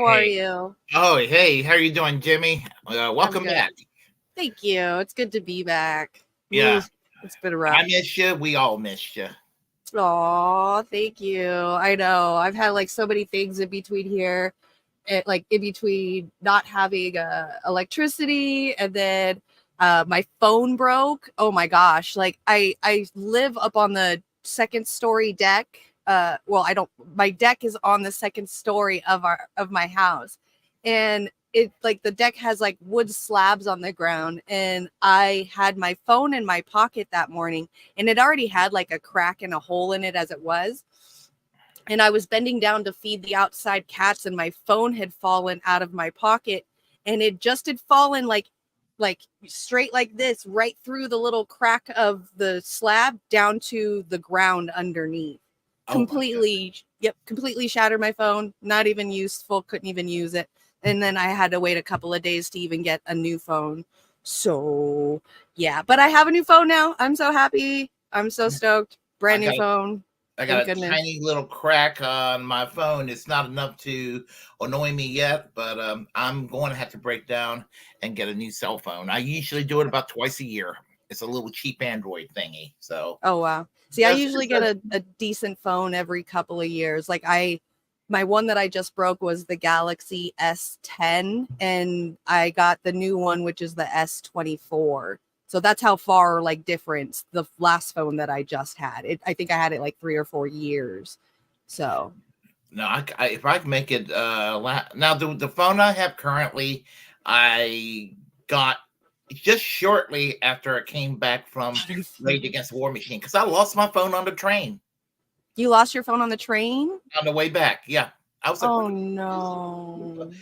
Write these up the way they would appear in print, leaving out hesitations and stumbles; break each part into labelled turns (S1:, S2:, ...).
S1: How are
S2: Hey.
S1: you?
S2: Oh, hey, how are you doing, Jimmy?
S1: I'm
S2: Welcome
S1: good.
S2: back.
S1: Thank you. It's good to be back. Ooh,
S2: Yeah,
S1: it's been
S2: I
S1: rough.
S2: missed you. We all missed you.
S1: Aw, thank you. I know. I've had like so many things in between here. Like in between not having electricity and then my phone broke. Oh my gosh. Like I live up on the second story deck. Well, I don't my deck is on the second story of my house. And it like the deck has like wood slabs on the ground, and I had my phone in my pocket that morning, and it already had like a crack and a hole in it as it was, and I was bending down to feed the outside cats, and my phone had fallen out of my pocket, and it just had fallen like straight like this right through the little crack of the slab down to the ground underneath.
S2: Oh my God.
S1: Completely shattered my phone, not even useful, couldn't even use it. And then I had to wait a couple of days to even get a new phone. So yeah, but I have a new phone now. I'm so happy. I'm so stoked.
S2: I
S1: Brand new
S2: got a,
S1: phone.
S2: I
S1: Thank
S2: got a
S1: goodness.
S2: tiny little crack on my phone. It's not enough to annoy me yet, but I'm going to have to break down and get a new cell phone. I usually do it about twice a year. It's a little cheap Android thingy. So
S1: Oh wow. See, I
S2: just,
S1: usually
S2: just
S1: get a decent phone every couple of years. Like my one that I just broke was the Galaxy S10, and I got the new one, which is the S24. So that's how far like difference the last phone that I just had. I think I had it like 3 or 4 years. So
S2: no, if I can make it now the phone I have currently, I got just shortly after I came back from Rage Against the War Machine because I lost my phone on the train
S1: you lost your phone on the train?
S2: on the way back. Yeah, I was like,
S1: Oh
S2: what?
S1: no.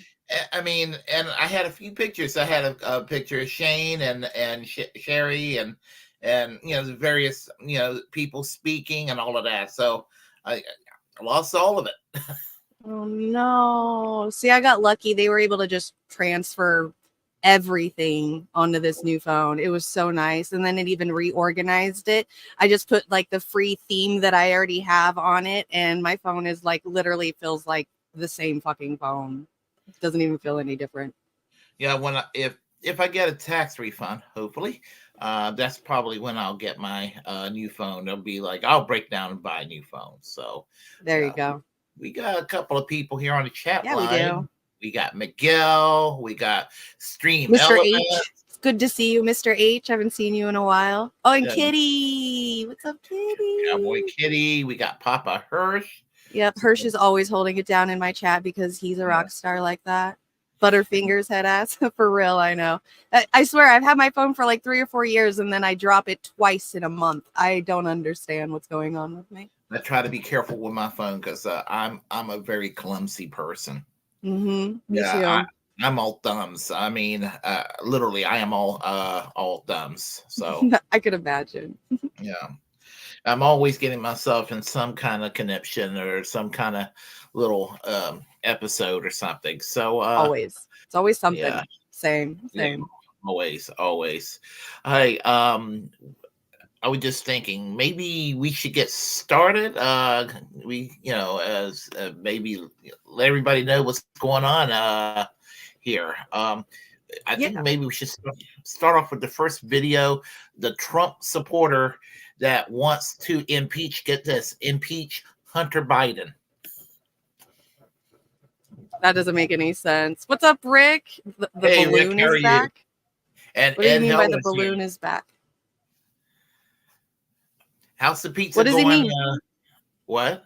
S2: I mean, and I had a few pictures. I had a picture of Shane and Sherry and the various people speaking and all of that. So I lost all of it.
S1: Oh no. See, I got lucky. They were able to just transfer everything onto this new phone. It was so nice. And then it even reorganized it. I just put like the free theme that I already have on it, and my phone is like literally feels like the same fucking phone. It doesn't even feel any different.
S2: Yeah, if I get a tax refund, hopefully, that's probably when I'll get my new phone. It'll be like I'll break down and buy a new phone. So,
S1: There you
S2: yeah,
S1: go.
S2: we got a couple of people here on the chat
S1: Yeah, we
S2: line.
S1: do.
S2: We got Miguel. We got Stream
S1: Mr.
S2: Element.
S1: H. It's good to see you, Mr. H. I haven't seen you in a while. Oh, and
S2: uh,
S1: Kitty. What's up,
S2: Cowboy
S1: Kitty?
S2: Kitty. We got Papa Hirsch.
S1: Yep,
S2: So,
S1: Hirsch is always holding it down in my chat because he's a
S2: yeah.
S1: rock star like that. Butterfingers head ass. For real, I know. I swear, I've had my phone for like 3 or 4 years, and then I drop it twice in a month. I don't understand what's going on with me.
S2: I try to be careful with my phone because I'm a very clumsy person.
S1: Me
S2: Yeah,
S1: too.
S2: I'm all thumbs. I mean, literally, I am all thumbs. So
S1: I could imagine.
S2: yeah, I'm always getting myself in some kind of conniption or some kind of little episode or something. So
S1: Always. It's always
S2: yeah,
S1: something. Same,
S2: yeah,
S1: same.
S2: always. Hey, I was just thinking maybe we should get started. We, as maybe let everybody know what's going on here. I think
S1: Yeah.
S2: maybe we should start off with the first video. The Trump supporter that wants to get this, impeach Hunter Biden.
S1: That doesn't make any sense. What's up, Rick? The
S2: Hey, Rick,
S1: balloon
S2: how are
S1: is
S2: you?
S1: back.
S2: And
S1: What do you
S2: Ed
S1: mean by
S2: Hell
S1: the
S2: is here.
S1: balloon is back?
S2: How's the pizza
S1: What does he
S2: going?
S1: mean?
S2: What?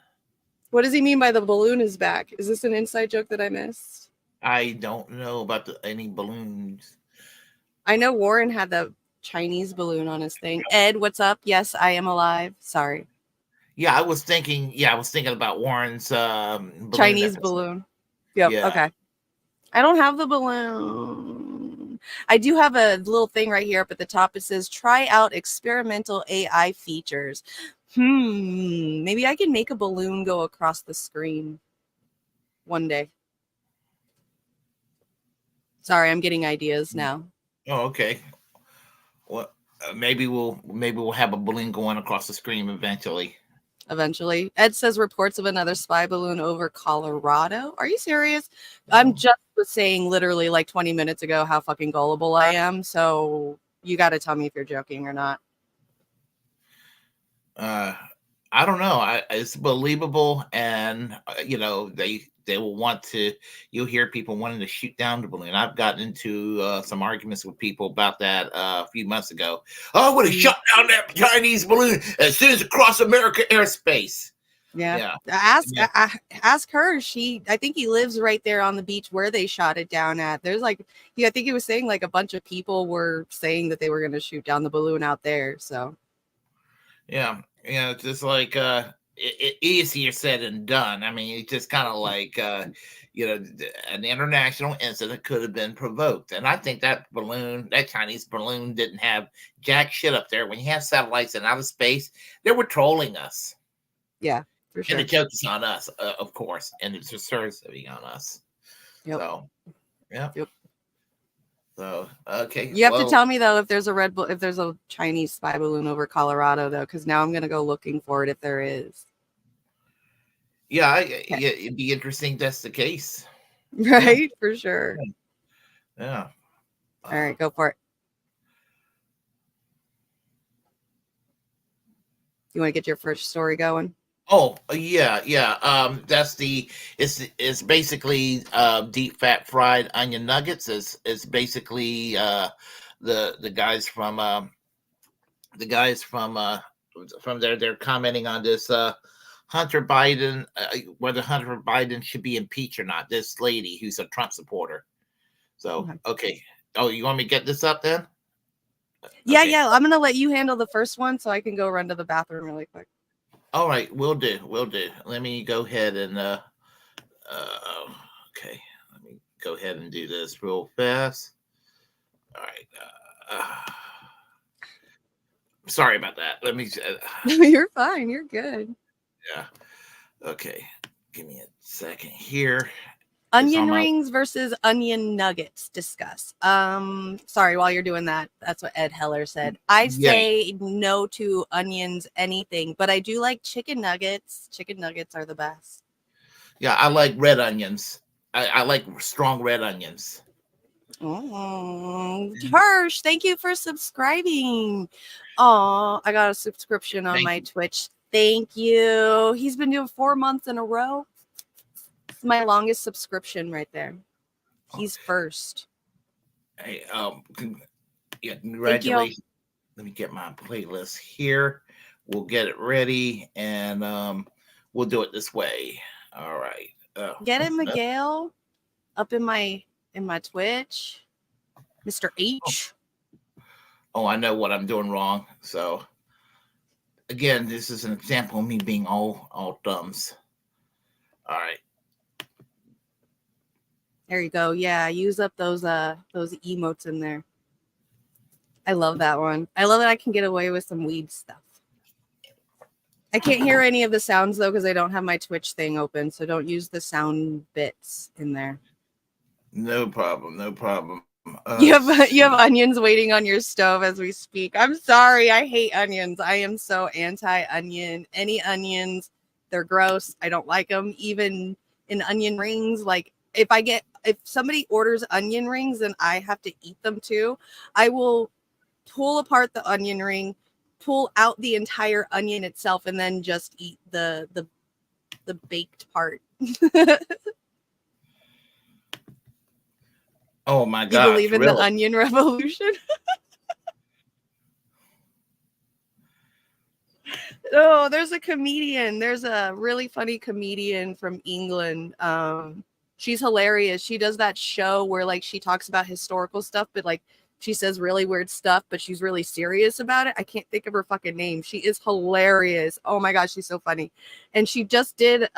S1: What does he mean by the balloon is back? Is this an inside joke that I missed?
S2: I don't know about any balloons.
S1: I know Warren had the Chinese balloon on his thing. Ed, what's up? Yes, I am alive. Sorry.
S2: Yeah, I was thinking. Yeah, I was thinking about Warren's balloon
S1: Chinese
S2: episode.
S1: balloon. Yep.
S2: Yeah.
S1: Okay. I don't have the balloon. I do have a little thing right here up at the top. It says try out experimental AI features. Maybe I can make a balloon go across the screen one day. Sorry, I'm getting ideas now.
S2: Oh, okay. Well, maybe we'll have a balloon going across the screen eventually.
S1: eventually. Ed says reports of another spy balloon over Colorado. Are you serious? I'm just was saying literally like 20 minutes ago how fucking gullible I am. So you got to tell me if you're joking or not.
S2: I don't know. It's believable, and they will want to. You'll hear people wanting to shoot down the balloon. I've gotten into some arguments with people about that a few months ago. Oh, I would have shut down that Chinese balloon as soon as it crossed American airspace.
S1: Yeah.
S2: Yeah.
S1: Ask her. I think he lives right there on the beach where they shot it down at. There's like, I think he was saying like a bunch of people were saying that they were going to shoot down the balloon out there. So
S2: Yeah. It's just like easier said than done. I mean, it's just kind of like an international incident could have been provoked, and I think that Chinese balloon, didn't have jack shit up there. When you have satellites in outer space, they were trolling us.
S1: Yeah, for sure.
S2: And the joke is on us, of course, and it's deserves to be on us.
S1: Yep.
S2: So, yeah.
S1: Yep.
S2: So, okay.
S1: You have to tell me though if there's a Chinese spy balloon over Colorado though, because now I'm gonna go looking for it if there is.
S2: Yeah, it'd be interesting. That's the case,
S1: right? Yeah. For sure.
S2: Yeah.
S1: All right, go for it. You want to get your first story going?
S2: Oh yeah. It's basically deep fat fried onion nuggets. It's basically the guys from there. They're commenting on this Hunter Biden, whether Hunter Biden should be impeached or not. This lady who's a Trump supporter. So okay. Oh, you want me to get this up then?
S1: Yeah, okay. Yeah. I'm gonna let you handle the first one so I can go run to the bathroom really quick.
S2: All right, we'll do. Let me go ahead and okay. Let me go ahead and do this real fast. All right. Sorry about that. Let me.
S1: You're fine. You're good.
S2: Yeah. Okay. Give me a second here.
S1: Onion rings versus onion nuggets. Discuss. Sorry, while you're doing that, that's what Ed Heller said. I say no to onions, anything, but I do like chicken nuggets. Chicken nuggets are the best.
S2: Yeah, I like red onions. I like strong red onions.
S1: Oh, Hirsch, thank you for subscribing. Oh, I got a subscription on my Twitch. Thank you. He's been doing 4 months in a row. My longest subscription right there. He's first.
S2: Hey, congratulations. Let me get my playlist here. We'll get it ready, and we'll do it this way. All right.
S1: Get it, Miguel, up in my Twitch, Mr. H.
S2: Oh, I know what I'm doing wrong. So again, this is an example of me being all thumbs. All right.
S1: There you go. Yeah, use up those emotes in there. I love that one. I love that I can get away with some weed stuff. I can't hear any of the sounds though because I don't have my Twitch thing open, so don't use the sound bits in there.
S2: No problem. No problem.
S1: You have onions waiting on your stove as we speak. I'm sorry. I hate onions. I am so anti-onion. Any onions, they're gross. I don't like them. Even in onion rings, like if somebody orders onion rings and I have to eat them too, I will pull apart the onion ring, pull out the entire onion itself, and then just eat the baked part.
S2: Oh my God!
S1: You believe in the onion revolution? Oh, there's a comedian. There's a really funny comedian from England. She's hilarious. She does that show where like she talks about historical stuff, but like she says really weird stuff, but she's really serious about it. I can't think of her fucking name. She is hilarious. Oh my gosh, she's so funny. And she just did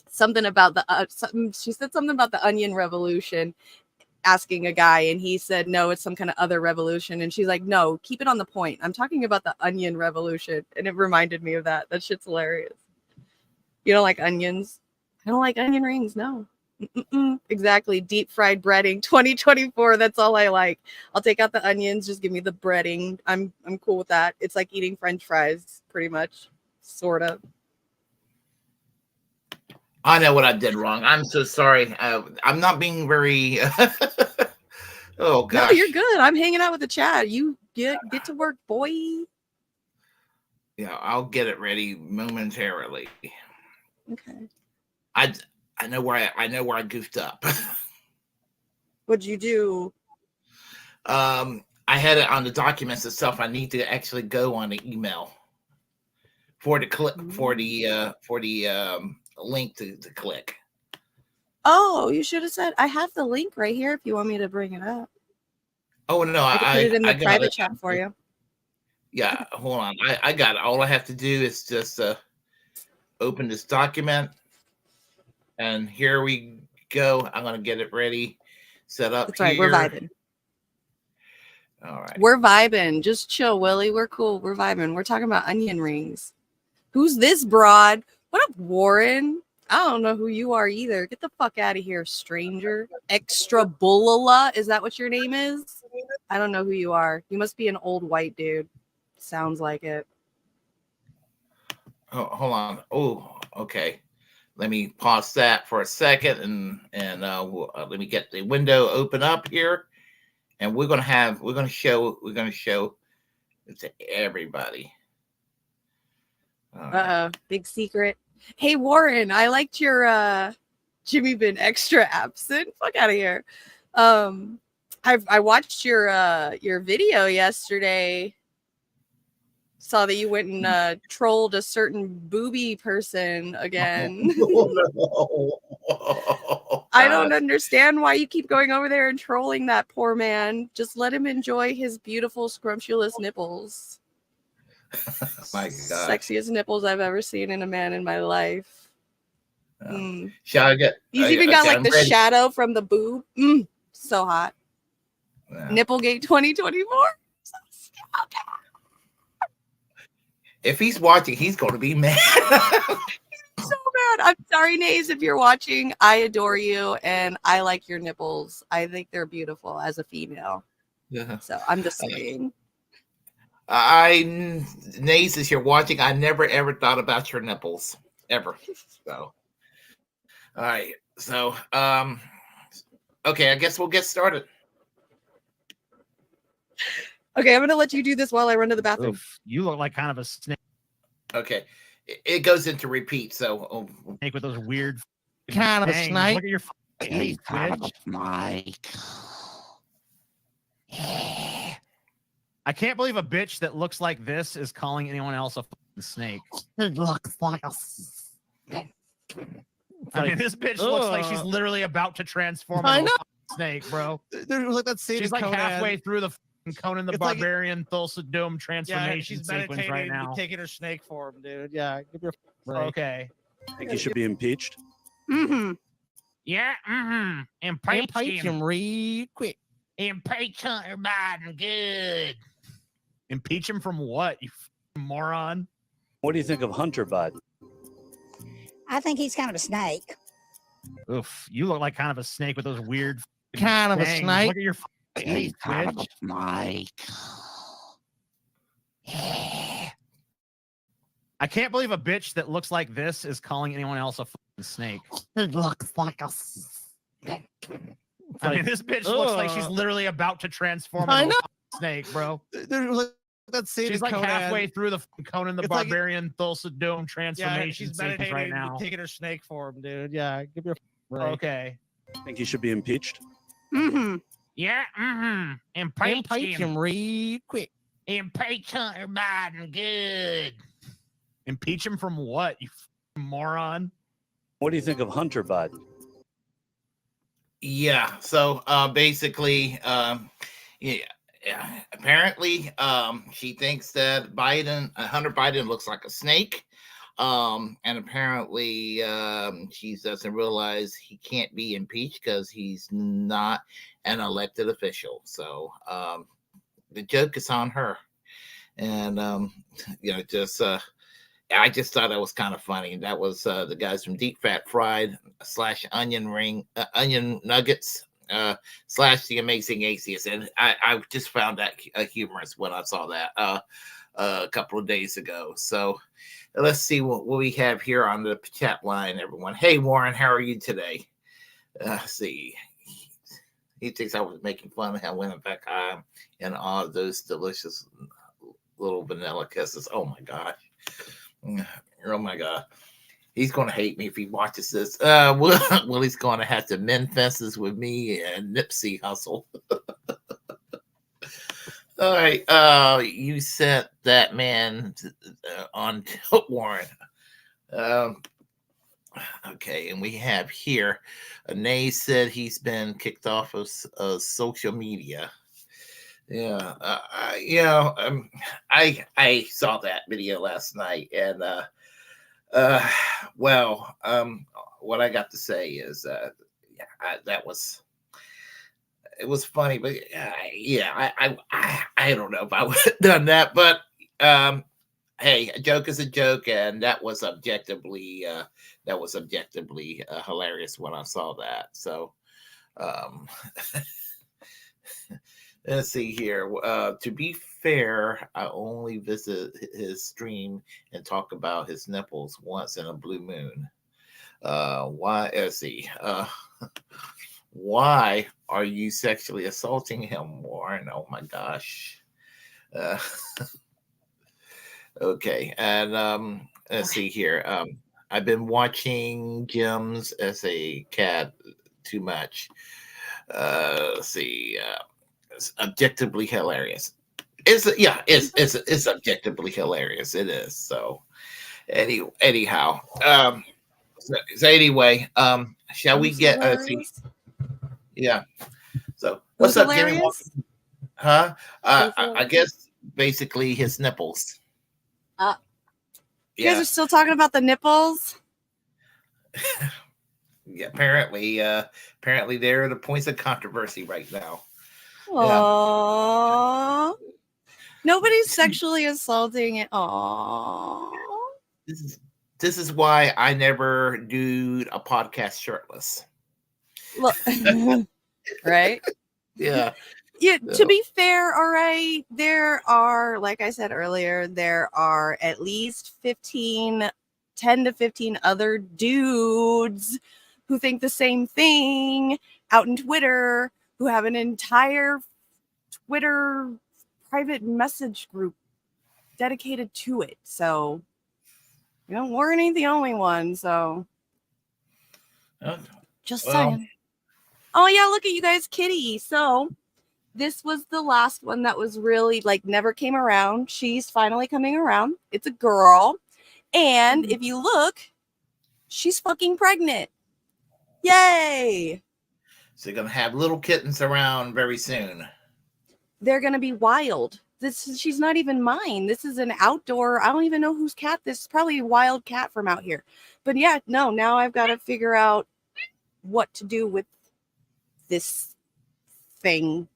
S1: something about she said something about the onion revolution, asking a guy, and he said no, it's some kind of other revolution, and she's like, no, keep it on the point, I'm talking about the onion revolution. And it reminded me of that shit's hilarious. You don't like onions? I don't like onion rings. No. Exactly. Deep fried breading 2024. That's all I like. I'll take out the onions, just give me the breading. I'm cool with that. It's like eating French fries pretty much. Sort of.
S2: I know what I did wrong. I'm so sorry. I'm not being very. Oh
S1: No, you're
S2: gosh.
S1: good. I'm hanging out with the chat. You get to work, boy.
S2: Yeah, I'll get it ready momentarily.
S1: Okay.
S2: I know where I goofed up.
S1: What'd you do?
S2: I had it on the documents itself. I need to actually go on the email for the click for the link to click.
S1: Oh, you should have said I have the link right here if you want me to bring it up.
S2: Oh no,
S1: I could put it in the
S2: got
S1: private
S2: it.
S1: chat for you.
S2: Yeah, hold on. I got it. All I have to do is just open this document, and here we go. I'm gonna get it ready, set up.
S1: That's right. We're vibing.
S2: All right.
S1: We're vibing. Just chill, Willie. We're cool. We're vibing. We're talking about onion rings. Who's this broad? What up, Warren? I don't know who you are either. Get the fuck out of here, stranger. Extra Bullala. Is that what your name is? I don't know who you are. You must be an old white dude. Sounds like it.
S2: Oh, hold on. Oh, okay. Let me pause that for a second, and let me get the window open up here, and we're gonna show it to everybody.
S1: Big secret. Hey Warren, I liked your Jimmy been extra absent. Fuck out of here. I watched your video yesterday. Saw that you went and trolled a certain booby person again.
S2: Oh,
S1: I don't understand why you keep going over there and trolling that poor man. Just let him enjoy his beautiful, scrumptious nipples.
S2: My gosh.
S1: Sexiest nipples I've ever seen in a man in my life.
S2: Shall I get?
S1: He's even got like the ready. Shadow from the boob. So hot. Yeah. Nipplegate 2024.
S2: If he's watching, he's going to be mad.
S1: So bad. I'm sorry, Nays, if you're watching. I adore you, and I like your nipples. I think they're beautiful as a female. Yeah. So I'm just saying.
S2: Nays, if you're watching, I never ever thought about your nipples ever. So, all right. So, okay, I guess we'll get started.
S1: Okay, I'm gonna let you do this while I run to the bathroom.
S3: Oof, you look like kind of a snake.
S2: Okay, it goes into repeat. So,
S3: snake with those weird
S4: kind of a snake.
S3: Look at your
S4: face, kind of a snake.
S3: I can't believe a bitch that looks like this is calling anyone else a snake.
S4: It looks like a
S3: snake. I mean, this bitch looks like she's literally about to transform into a snake, bro.
S4: Look, that scene
S3: she's like
S4: Conan.
S3: Halfway through the Conan the Barbarian like, Thulsa Doom transformation sequence right now.
S4: Taking her snake form, dude. Yeah, give her a
S3: break. Okay.
S5: I think he should be impeached.
S3: Yeah.
S4: Impeach him real quick.
S3: Impeach Hunter Biden. Good. Impeach him from what, you moron?
S5: What do you think of Hunter Biden?
S6: I think he's kind of a snake.
S3: Oof, you look like kind of a snake with those weird
S4: kind of a snake.
S3: Look at your
S4: face, kind of a snake.
S3: I can't believe a bitch that looks like this is calling anyone else a snake.
S4: It looks like a snake.
S3: I mean, this bitch looks like she's literally about to transform into a snake, bro.
S4: That scene
S3: she's like
S4: Conan.
S3: Halfway through the Conan the Barbarian Thulsa Doom transformation sequence right now.
S4: Taking her snake form, dude. Yeah, give her a break.
S3: Okay.
S5: I think he should be impeached.
S3: Yeah. Impeach
S4: him real quick.
S3: Impeach Hunter Biden. Good. Impeach him from what, you moron?
S5: What do you think of Hunter Biden?
S2: Yeah. So basically, apparently, she thinks that Hunter Biden looks like a snake. And apparently, she doesn't realize he can't be impeached because he's not an elected official. So the joke is on her. And, I just thought that was kind of funny. That was the guys from Deep Fat Fried / Onion Nuggets / The Amazing Atheist. And I just found that humorous when I saw that. a couple of days ago. So let's see what we have here on the chat line, everyone. Hey, Warren, how are you today? See, he thinks I was making fun of how women back high and all of those delicious little vanilla kisses. Oh my gosh. Oh my God. He's going to hate me if he watches this. Willie's going to have to mend fences with me and Nipsey Hustle. All right. You sent that man on Warren. Okay, and we have here, Nay said he's been kicked off of social media. Yeah, I saw that video last night, and what I got to say is, it was funny, but I don't know if I would have done that, but hey, a joke is a joke, and that was objectively hilarious when I saw that. So, let's see here. To be fair, I only visit his stream and talk about his nipples once in a blue moon. Why? Let's see. Why are you sexually assaulting him, Warren? Oh my gosh. Okay, and let's see here. I've been watching Gems as a cat too much. Let's see. It's objectively hilarious. It's objectively hilarious. It is. So anyhow. So anyway, shall we get yeah. So what's up, Jimmy? Huh? I guess basically his nipples.
S1: You guys are still talking about the nipples?
S2: Yeah, apparently they're the points of controversy right now.
S1: Aww. Yeah. Nobody's sexually assaulting it. Aww.
S2: This is why I never do a podcast shirtless.
S1: Look, right?
S2: Yeah.
S1: Yeah, to be fair, all right, there are, like I said earlier, there are at least 10 to 15 other dudes who think the same thing out in Twitter, who have an entire Twitter private message group dedicated to it. So, Warren ain't the only one. So, just saying. Oh, yeah, look at you guys, Kitty. So, this was the last one that was really never came around. She's finally coming around. It's a girl. And if you look, she's fucking pregnant. Yay.
S2: So you're going to have little kittens around very soon.
S1: They're going to be wild. She's not even mine. This is an outdoor. I don't even know whose cat. This is probably a wild cat from out here. But yeah, no, now I've got to figure out what to do with this thing.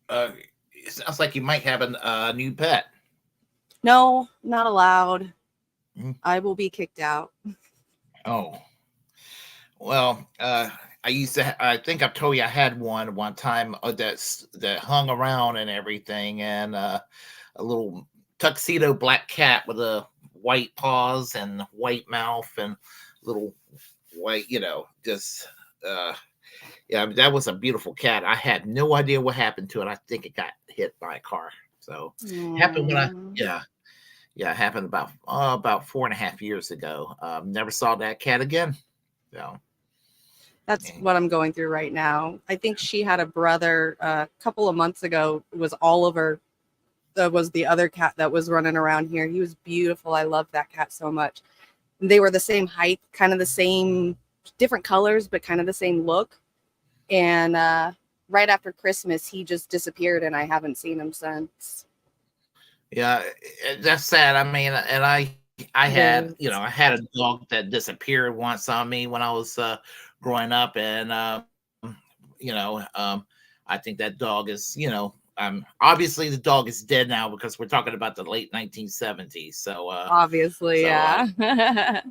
S2: It sounds like you might have a new pet.
S1: No, not allowed. I will be kicked out.
S2: Oh. Well, I think I've told you I had one time that hung around and everything, and a little tuxedo black cat with a white paws and white mouth and little white, yeah, that was a beautiful cat. I had no idea what happened to it. I think it got hit by a car. So it happened when it happened about 4.5 years ago. Never saw that cat again. So
S1: that's what I'm going through right now. I think she had a brother a couple of months ago. It was Oliver. That was the other cat that was running around here. He was beautiful. I loved that cat so much. They were the same height, kind of the same, different colors, but kind of the same look. And right after Christmas, he just disappeared, and I haven't seen him since.
S2: Yeah, that's sad. I mean, and I had, I had a dog that disappeared once on me when I was growing up, and I think that dog is, obviously the dog is dead now because we're talking about the late 1970s. So
S1: obviously, yeah.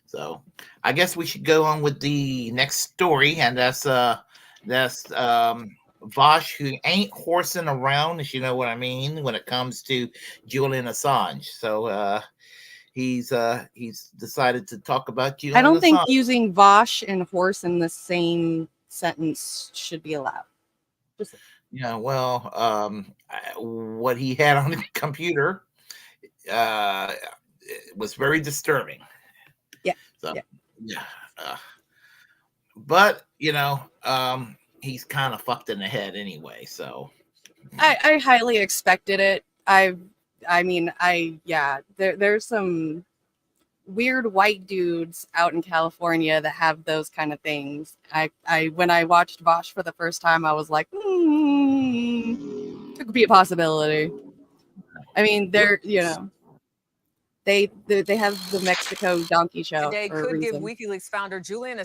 S2: So I guess we should go on with the next story, and that's Vosh who ain't horsing around, if you know what I mean, when it comes to Julian Assange. So he's decided to talk about Julian
S1: I don't think
S2: Assange.
S1: using Vosh and horse in the same sentence should be allowed. Just
S2: Yeah, well, what he had on the computer was very disturbing.
S1: Yeah.
S2: So,
S1: Yeah.
S2: yeah. But he's kind of fucked in the head anyway. So
S1: I highly expected it. There's some weird white dudes out in California that have those kind of things. When I watched Vosh for the first time, I was like, it could be a possibility. I mean, they're they have the Mexico donkey show.
S7: Today
S1: for a
S7: could give
S1: reason.
S7: WikiLeaks founder Julian.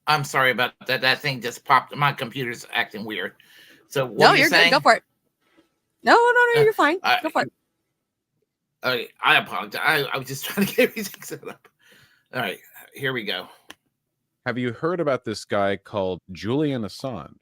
S2: I'm sorry about that. That thing just popped. My computer's acting weird. So what
S1: No,
S2: are you
S1: you're
S2: saying?
S1: good. Go for it. No, you're fine. Go for it.
S2: I apologize. I was just trying to get everything set up. All right, here we go.
S8: Have you heard about this guy called Julian Assange?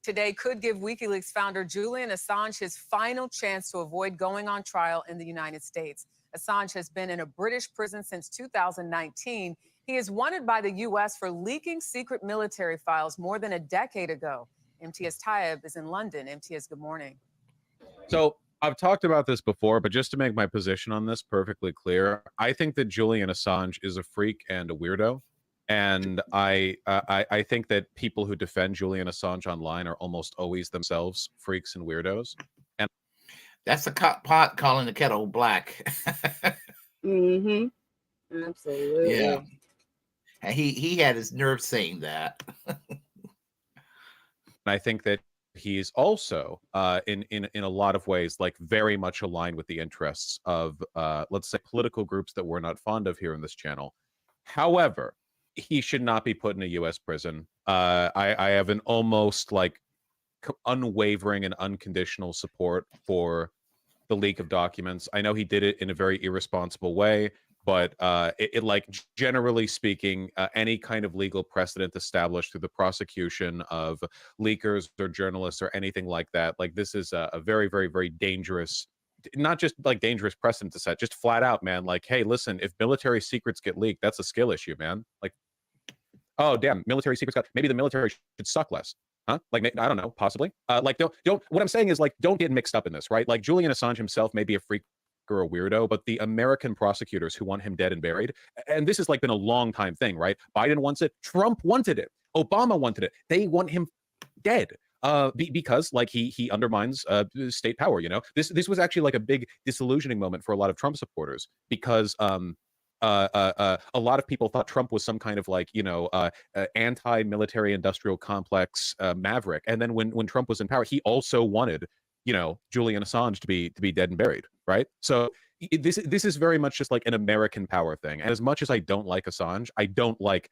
S7: Today could give WikiLeaks founder Julian Assange his final chance to avoid going on trial in the United States. Assange has been in a British prison since 2019. He is wanted by the U.S. for leaking secret military files more than a decade ago. MTS Taib is in London. MTS, good morning.
S8: So I've talked about this before, but just to make my position on this perfectly clear, I think that Julian Assange is a freak and a weirdo. And I think that people who defend Julian Assange online are almost always themselves freaks and weirdos. And
S2: that's a pot calling the kettle black.
S1: Mm-hmm. Absolutely.
S2: Yeah. And he had his nerve saying that.
S8: I think that he's also in a lot of ways like very much aligned with the interests of let's say political groups that we're not fond of here in this channel. However, he should not be put in a U.S. prison. I have an almost like unwavering and unconditional support for the leak of documents. I know he did it in a very irresponsible way, but it like generally speaking, any kind of legal precedent established through the prosecution of leakers or journalists or anything like that, like this is a very, very, very dangerous, not just like dangerous precedent to set, just flat out, man. Like, hey, listen, if military secrets get leaked, that's a skill issue, man. Like, oh damn, military secrets got, maybe the military should suck less. Huh? Like, I don't know, possibly. Like, don't. What I'm saying is, like, don't get mixed up in this, right? Like, Julian Assange himself may be a freak or a weirdo, but the American prosecutors who want him dead and buried, and this has like been a long time thing, right? Biden wants it, Trump wanted it, Obama wanted it. They want him dead. Because like he undermines state power. You know, this was actually like a big disillusioning moment for a lot of Trump supporters because a lot of people thought Trump was some kind of like, anti-military industrial complex maverick. And then when Trump was in power, he also wanted, Julian Assange to be dead and buried. Right. So this is very much just like an American power thing. And as much as I don't like Assange, I don't like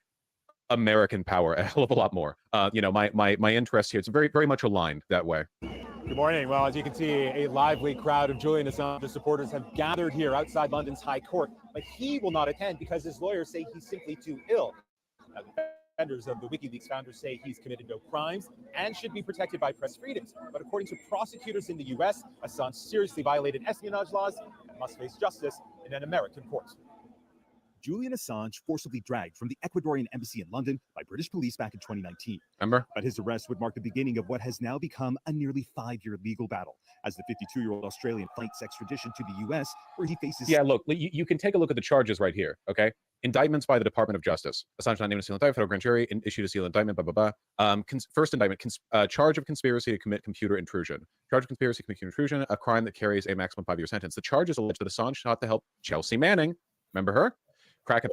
S8: American power a hell of a lot more. My interest here, it's very, very much aligned that way.
S9: Good morning. Well, as you can see, a lively crowd of Julian Assange supporters have gathered here outside London's High Court, but he will not attend because his lawyers say he's simply too ill. Now, the defenders of the WikiLeaks founder say he's committed no crimes and should be protected by press freedoms. But according to prosecutors in the U.S., Assange seriously violated espionage laws and must face justice in an American court.
S10: Julian Assange forcibly dragged from the Ecuadorian embassy in London by British police back in 2019.
S8: Remember?
S10: But his arrest would mark the beginning of what has now become a nearly 5-year legal battle as the 52-year-old Australian fights extradition to the U.S., where he faces...
S8: Yeah, look, you can take a look at the charges right here, okay? Indictments by the Department of Justice. Assange not named a sealed indictment, federal grand jury issued a sealed indictment, blah, blah, blah. First indictment, charge of conspiracy to commit computer intrusion. Charge of conspiracy to commit computer intrusion, a crime that carries a maximum 5-year sentence. The charges allege that Assange sought to help Chelsea Manning, remember her? Crack a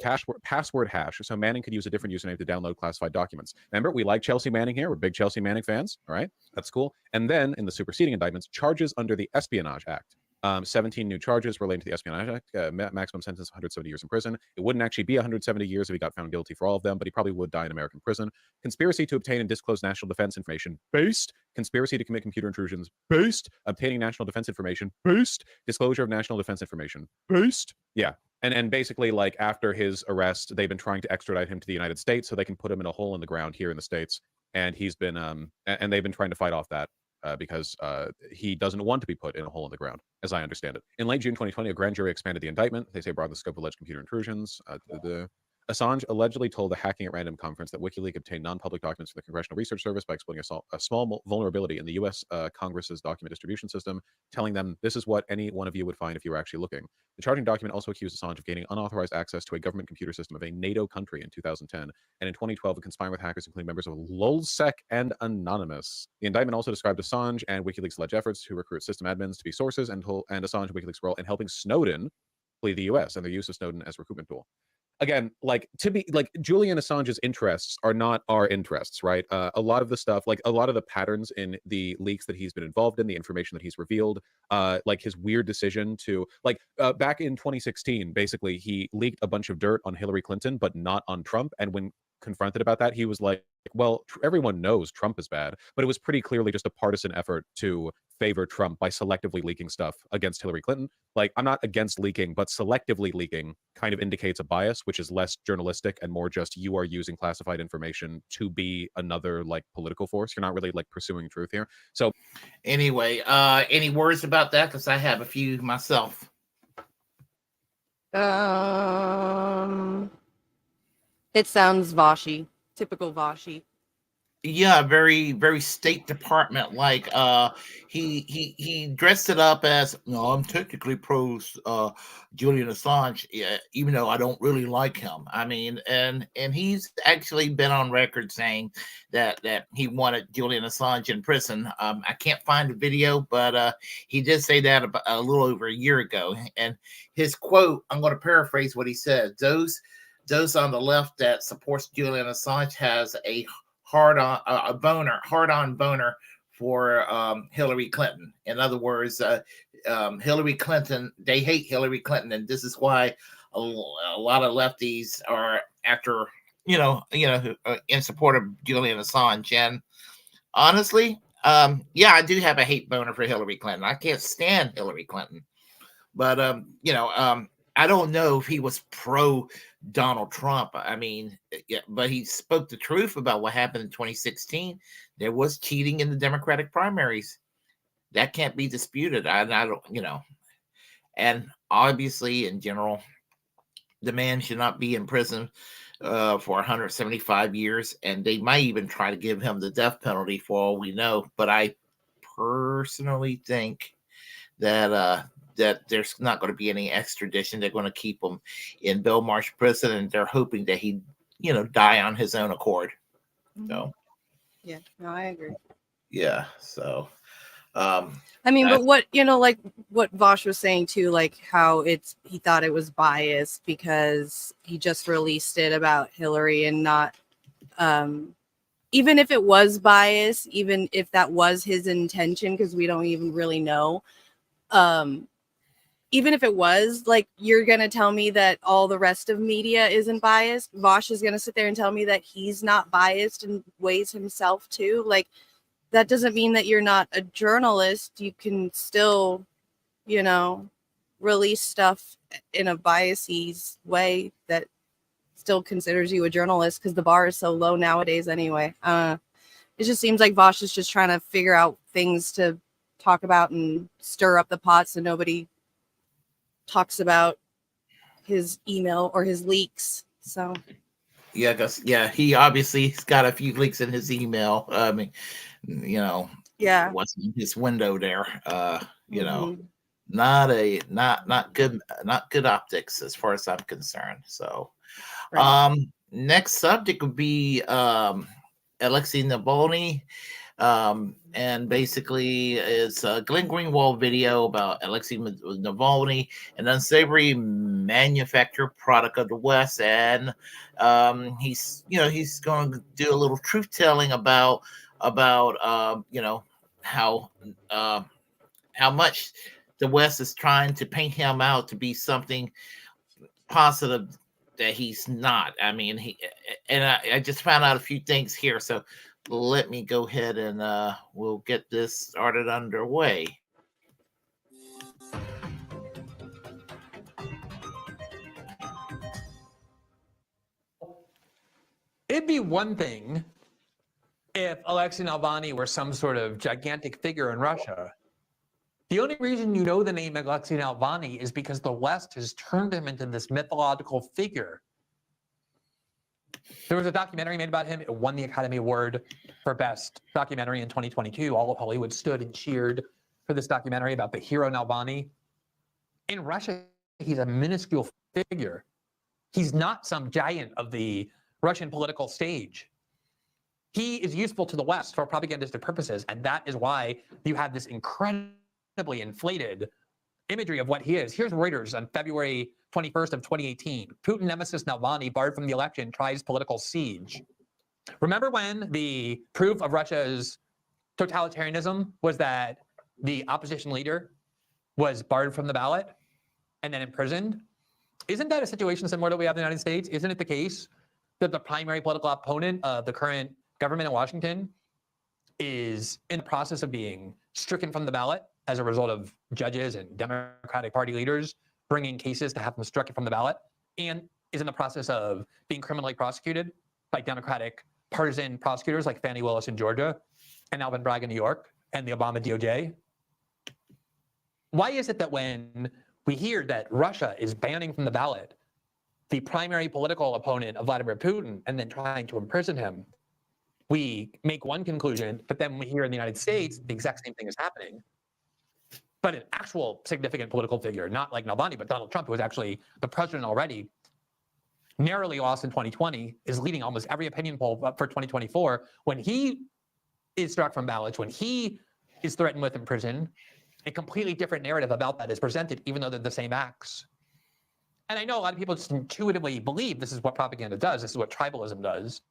S8: password hash so Manning could use a different username to download classified documents. Remember, we like Chelsea Manning here. We're big Chelsea Manning fans. All right, that's cool. And then in the superseding indictments, charges under the Espionage Act. 17 new charges relating to the Espionage Act, maximum sentence 170 years in prison. It wouldn't actually be 170 years if he got found guilty for all of them, but he probably would die in American prison. Conspiracy to obtain and disclose national defense information, based. Conspiracy to commit computer intrusions, based. Obtaining national defense information, based. Disclosure of national defense information, based. Yeah, And basically, like after his arrest, they've been trying to extradite him to the United States so they can put him in a hole in the ground here in the States. And he's been and they've been trying to fight off that because he doesn't want to be put in a hole in the ground, as I understand it. In late June 2020, a grand jury expanded the indictment. They say broadened the scope of alleged computer intrusions. Assange allegedly told a Hacking at Random conference that WikiLeaks obtained non-public documents from the Congressional Research Service by exploiting a small vulnerability in the U.S. Congress's document distribution system, telling them this is what any one of you would find if you were actually looking. The charging document also accused Assange of gaining unauthorized access to a government computer system of a NATO country in 2010, and in 2012 of conspiring with hackers, including members of LulzSec and Anonymous. The indictment also described Assange and WikiLeaks' alleged efforts to recruit system admins to be sources, and Assange and WikiLeaks' role in helping Snowden flee the U.S. and their use of Snowden as a recruitment tool. Again, like to be like Julian Assange's interests are not our interests, right? A lot of the stuff, like a lot of the patterns in the leaks that he's been involved in, the information that he's revealed, like his weird decision to back in 2016, basically he leaked a bunch of dirt on Hillary Clinton, but not on Trump. And when confronted about that, he was like, well, everyone knows Trump is bad, but it was pretty clearly just a partisan effort to favor Trump by selectively leaking stuff against Hillary Clinton. Like, I'm not against leaking, but selectively leaking kind of indicates a bias, which is less journalistic and more just you are using classified information to be another like political force. You're not really like pursuing truth here. So
S2: anyway, any words about that? Because I have a few myself.
S1: It sounds Vashi, typical Vashi.
S2: Yeah, very, very State Department like. He dressed it up as, no, I'm technically pro Julian Assange, even though I don't really like him. I mean, and he's actually been on record saying that he wanted Julian Assange in prison. I can't find the video, but he did say that about a little over a year ago. And his quote, I'm going to paraphrase what he said: those on the left that supports Julian Assange has a hard-on boner for Hillary Clinton. In other words, Hillary Clinton, they hate Hillary Clinton, and this is why a lot of lefties are after, in support of Julian Assange. And honestly, yeah, I do have a hate boner for Hillary Clinton. I can't stand Hillary Clinton, but I don't know if he was pro Donald Trump. I mean, yeah, but he spoke the truth about what happened in 2016. There was cheating in the Democratic primaries. That can't be disputed. I don't, and obviously, in general, the man should not be in prison for 175 years, and they might even try to give him the death penalty for all we know. But I personally think that that there's not going to be any extradition. They're going to keep him in Belmarsh prison, and they're hoping that he, die on his own accord. So,
S1: yeah, no, I agree.
S2: Yeah. So,
S1: I mean, but what, like what Vosh was saying too, like how he thought it was biased because he just released it about Hillary and not, even if it was biased, even if that was his intention, because we don't even really know. Even if it was, like, you're going to tell me that all the rest of media isn't biased. Vosh is going to sit there and tell me that he's not biased and weighs himself too. Like, that doesn't mean that you're not a journalist. You can still, release stuff in a biased way that still considers you a journalist, because the bar is so low nowadays anyway. It just seems like Vosh is just trying to figure out things to talk about and stir up the pot so nobody talks about his email or his leaks. So
S2: yeah, because he obviously has got a few leaks in his email. I mean,
S1: yeah,
S2: what's in his window there?
S1: Mhm.
S2: Not good optics as far as I'm concerned. So,
S1: Right.
S2: next subject would be Alexei Navalny. And basically it's a Glenn Greenwald video about Alexei Navalny, an unsavory manufactured product of the West. And he's going to do a little truth telling about how much the West is trying to paint him out to be something positive that he's not. I mean, I just found out a few things here, so let me go ahead and we'll get this started underway.
S11: It'd be one thing if Alexei Navalny were some sort of gigantic figure in Russia. The only reason you know the name Alexei Navalny is because the West has turned him into this mythological figure. There was a documentary made about him. It won the Academy Award for Best Documentary in 2022. All of Hollywood stood and cheered for this documentary about the hero Navalny. In Russia, he's a minuscule figure. He's not some giant of the Russian political stage. He is useful to the West for propagandistic purposes, and that is why you have this incredibly inflated imagery of what he is. Here's Reuters on February 21st of 2018. Putin nemesis Navalny barred from the election, tries political siege. Remember when the proof of Russia's totalitarianism was that the opposition leader was barred from the ballot and then imprisoned? Isn't that a situation similar to what we have in the United States? Isn't it the case that the primary political opponent of the current government in Washington is in the process of being stricken from the ballot as a result of judges and Democratic Party leaders bringing cases to have them struck from the ballot, and is in the process of being criminally prosecuted by Democratic partisan prosecutors like Fani Willis in Georgia and Alvin Bragg in New York and the Obama DOJ? Why is it that when we hear that Russia is banning from the ballot the primary political opponent of Vladimir Putin and then trying to imprison him, we make one conclusion, but then we hear in the United States, the exact same thing is happening? But an actual significant political figure, not like Navalny, but Donald Trump, who is actually the president already, narrowly lost in 2020, is leading almost every opinion poll for 2024. When he is struck from ballots, when he is threatened with in prison, a completely different narrative about that is presented, even though they're the same acts. And I know a lot of people just intuitively believe this is what propaganda does, this is what tribalism does,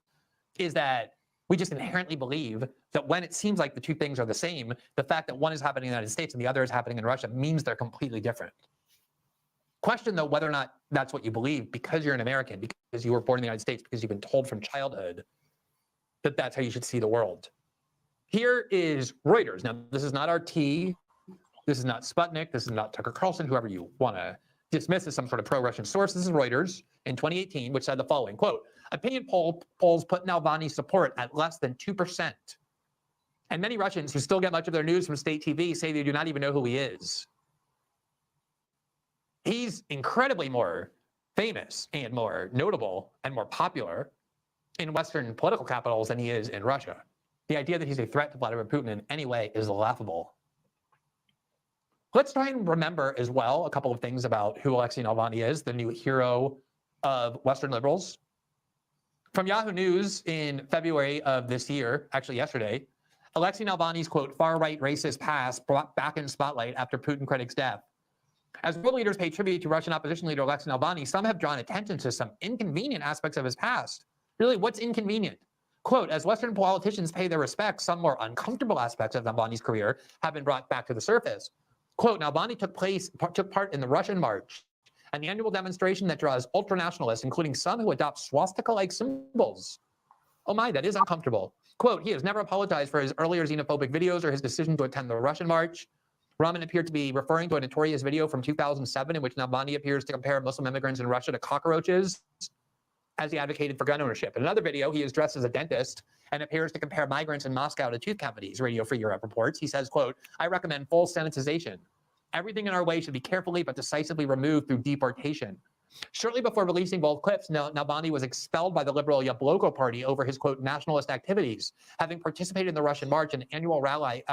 S11: is that we just inherently believe that when it seems like the two things are the same, the fact that one is happening in the United States and the other is happening in Russia means they're completely different. Question, though, whether or not that's what you believe because you're an American, because you were born in the United States, because you've been told from childhood that that's how you should see the world. Here is Reuters. Now, this is not RT. This is not Sputnik. This is not Tucker Carlson, whoever you want to dismiss as some sort of pro-Russian source. This is Reuters in 2018, which said the following, quote, opinion polls put Navalny's support at less than 2%. And many Russians who still get much of their news from state TV say they do not even know who he is. He's incredibly more famous and more notable and more popular in Western political capitals than he is in Russia. The idea that he's a threat to Vladimir Putin in any way is laughable. Let's try and remember as well a couple of things about who Alexei Navalny is, the new hero of Western liberals. From Yahoo News in February of this year, actually yesterday, Alexei Navalny's, quote, far-right racist past brought back in spotlight after Putin critic's death. As world leaders pay tribute to Russian opposition leader Alexei Navalny, some have drawn attention to some inconvenient aspects of his past. Really, what's inconvenient? Quote, as Western politicians pay their respects, some more uncomfortable aspects of Navalny's career have been brought back to the surface. Quote, Navalny took part in the Russian March, an annual demonstration that draws ultranationalists, including some who adopt swastika-like symbols. Oh my, that is uncomfortable. Quote, he has never apologized for his earlier xenophobic videos or his decision to attend the Russian March. Rahman appeared to be referring to a notorious video from 2007 in which Navalny appears to compare Muslim immigrants in Russia to cockroaches as he advocated for gun ownership. In another video, he is dressed as a dentist and appears to compare migrants in Moscow to tooth cavities, Radio Free Europe reports. He says, quote, I recommend full sanitization. Everything in our way should be carefully but decisively removed through deportation. Shortly before releasing both clips, Navalny was expelled by the liberal Yabloko party over his, quote, nationalist activities, having participated in the Russian March, an annual rally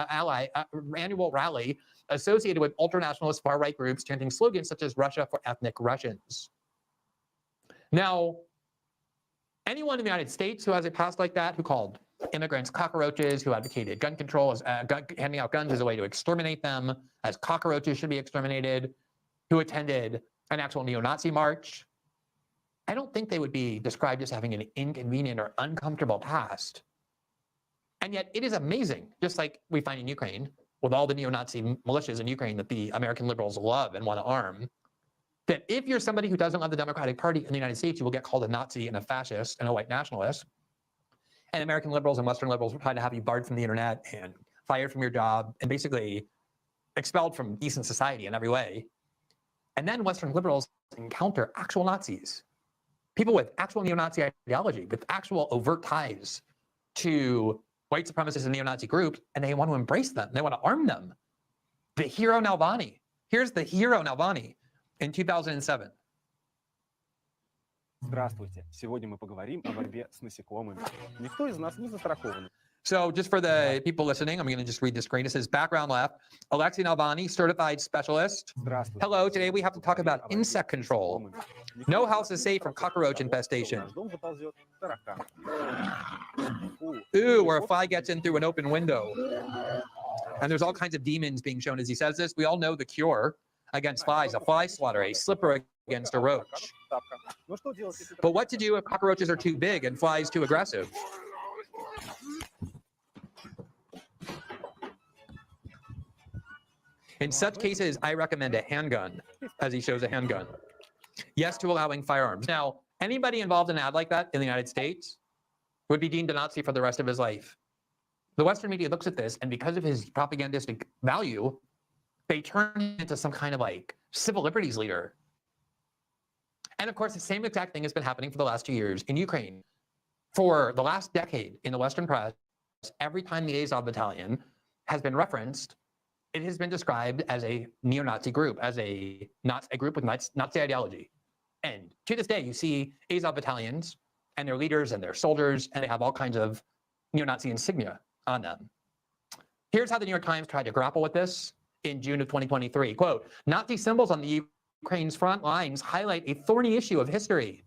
S11: associated with ultranationalist far-right groups chanting slogans such as Russia for ethnic Russians. Now, anyone in the United States who has a past like that, who called immigrants cockroaches, who advocated gun control, as handing out guns as a way to exterminate them, as cockroaches should be exterminated, who attended an actual neo-Nazi march, I don't think they would be described as having an inconvenient or uncomfortable past. And yet it is amazing, just like we find in Ukraine, with all the neo-Nazi militias in Ukraine that the American liberals love and want to arm, that if you're somebody who doesn't love the Democratic Party in the United States, you will get called a Nazi and a fascist and a white nationalist. And American liberals and Western liberals will try to have you barred from the internet and fired from your job and basically expelled from decent society in every way. And then Western liberals encounter actual Nazis, people with actual neo-Nazi ideology, with actual overt ties to white supremacist and neo-Nazi groups, and they want to embrace them. They want to arm them. The hero Navalny. Here's the hero Navalny in 2007.
S9: Здравствуйте. Сегодня мы поговорим о борьбе с насекомыми. Никто из нас не застрахован.
S11: So just for the people listening, I'm going to just read the screen. It says background left, Alexei Navalny, certified specialist. Hello, today we have to talk about insect control. No house is safe from cockroach infestation. Ooh, where a fly gets in through an open window. And there's all kinds of demons being shown as he says this. We all know the cure against flies, a fly swatter, a slipper against a roach. But what to do if cockroaches are too big and flies too aggressive? In such cases, I recommend a handgun, as he shows a handgun. Yes to allowing firearms. Now, anybody involved in an ad like that in the United States would be deemed a Nazi for the rest of his life. The Western media looks at this, and because of his propagandistic value, they turn him into some kind of like civil liberties leader. And of course, the same exact thing has been happening for the last 2 years in Ukraine. For the last decade in the Western press, every time the Azov Battalion has been referenced, it has been described as a neo-Nazi group, as a group with Nazi ideology. And to this day, you see Azov battalions and their leaders and their soldiers, and they have all kinds of neo-Nazi insignia on them. Here's how the New York Times tried to grapple with this in June of 2023. Quote, Nazi symbols on the Ukraine's front lines highlight a thorny issue of history.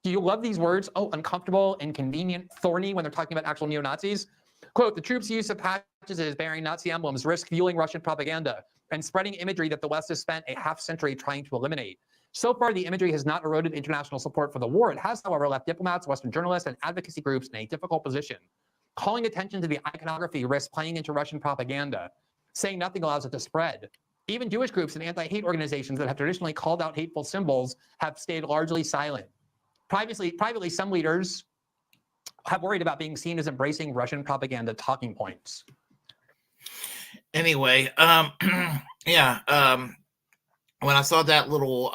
S11: Do you love these words? Oh, uncomfortable, inconvenient, thorny when they're talking about actual neo-Nazis? Quote, the troops' use of patches bearing Nazi emblems risk fueling Russian propaganda and spreading imagery that the West has spent a half-century trying to eliminate. So far, the imagery has not eroded international support for the war. It has, however, left diplomats, Western journalists, and advocacy groups in a difficult position. Calling attention to the iconography risks playing into Russian propaganda. Saying nothing allows it to spread. Even Jewish groups and anti-hate organizations that have traditionally called out hateful symbols have stayed largely silent. Privately, some leaders have worried about being seen as embracing Russian propaganda talking points.
S2: Anyway, yeah, when I saw that little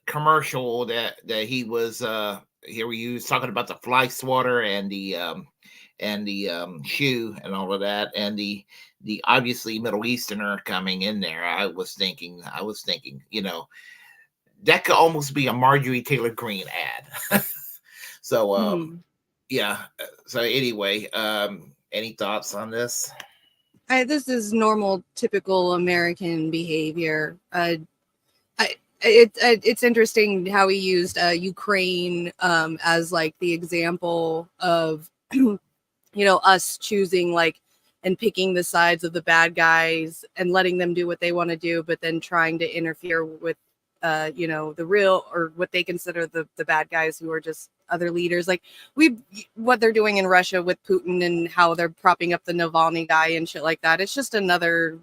S2: commercial that he was here, he was talking about the fly swatter and the shoe and all of that, and the obviously Middle Easterner coming in there. I was thinking, you know, that could almost be a Marjorie Taylor Greene ad. So yeah. So anyway, any thoughts on this?
S1: This is normal, typical American behavior. It's interesting how he used Ukraine as like the example of you know, us choosing like and picking the sides of the bad guys and letting them do what they want to do, but then trying to interfere with you know, the real, or what they consider the bad guys who are just other leaders. Like what they're doing in Russia with Putin and how they're propping up the Navalny guy and shit like that. It's just another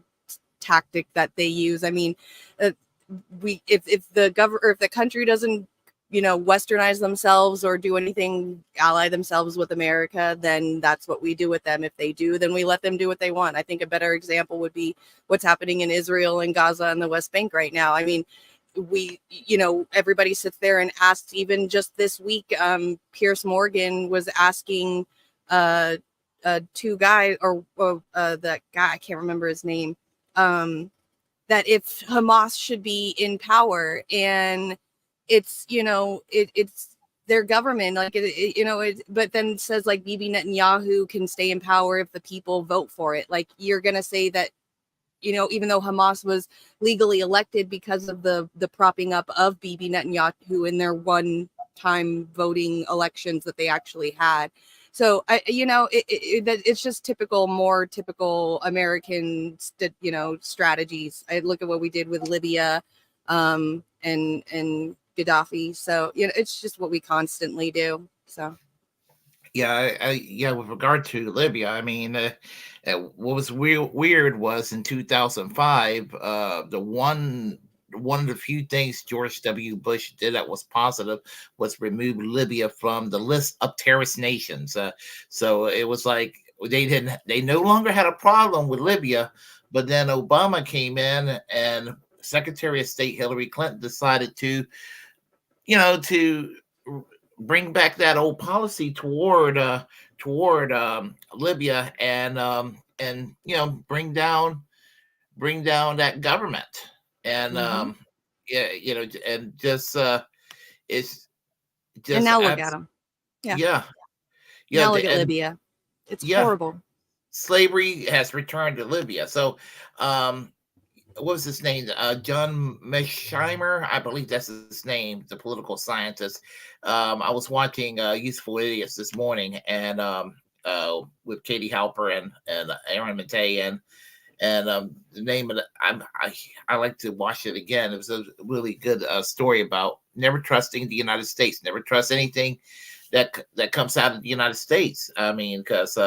S1: tactic that they use. I mean, if the country doesn't, you know, westernize themselves or do anything, ally themselves with America, then that's what we do with them. If they do, then we let them do what they want. I think a better example would be what's happening in Israel and Gaza and the West Bank right now. I mean, you know, everybody sits there and asks, even just this week, Piers Morgan was asking two guys, or that guy, I can't remember his name, that if Hamas should be in power, and it's, you know, it's their government, like, you know, but then says like Bibi Netanyahu can stay in power if the people vote for it. Like, you're going to say that, you know, even though Hamas was legally elected because of the propping up of Bibi Netanyahu in their one-time voting elections that they actually had. So, you know, it's just more typical American, you know, strategies. I look at what we did with Libya and Gaddafi. So, you know, it's just what we constantly do. So.
S2: Yeah, yeah. With regard to Libya, I mean, what was weird was in 2005, one of the few things George W. Bush did that was positive was remove Libya from the list of terrorist nations. So it was like they no longer had a problem with Libya, but then Obama came in and Secretary of State Hillary Clinton decided to, you know, to bring back that old policy toward Libya, and you know, bring down that government, and yeah, you know, and just it's just
S1: And now look at them. Yeah.
S2: yeah,
S1: Now look
S2: the-
S1: at
S2: and
S1: Libya. It's
S2: yeah,
S1: horrible.
S2: slavery has returned to Libya. So what was his name? John Mearsheimer, I believe that's his name, the political scientist. I was watching Useful Idiots this morning, and with Katie Halper and Aaron Matei, and the name of I like to watch it again. It was a really good story about never trusting the United States, never trust anything that comes out of the United States. I mean, because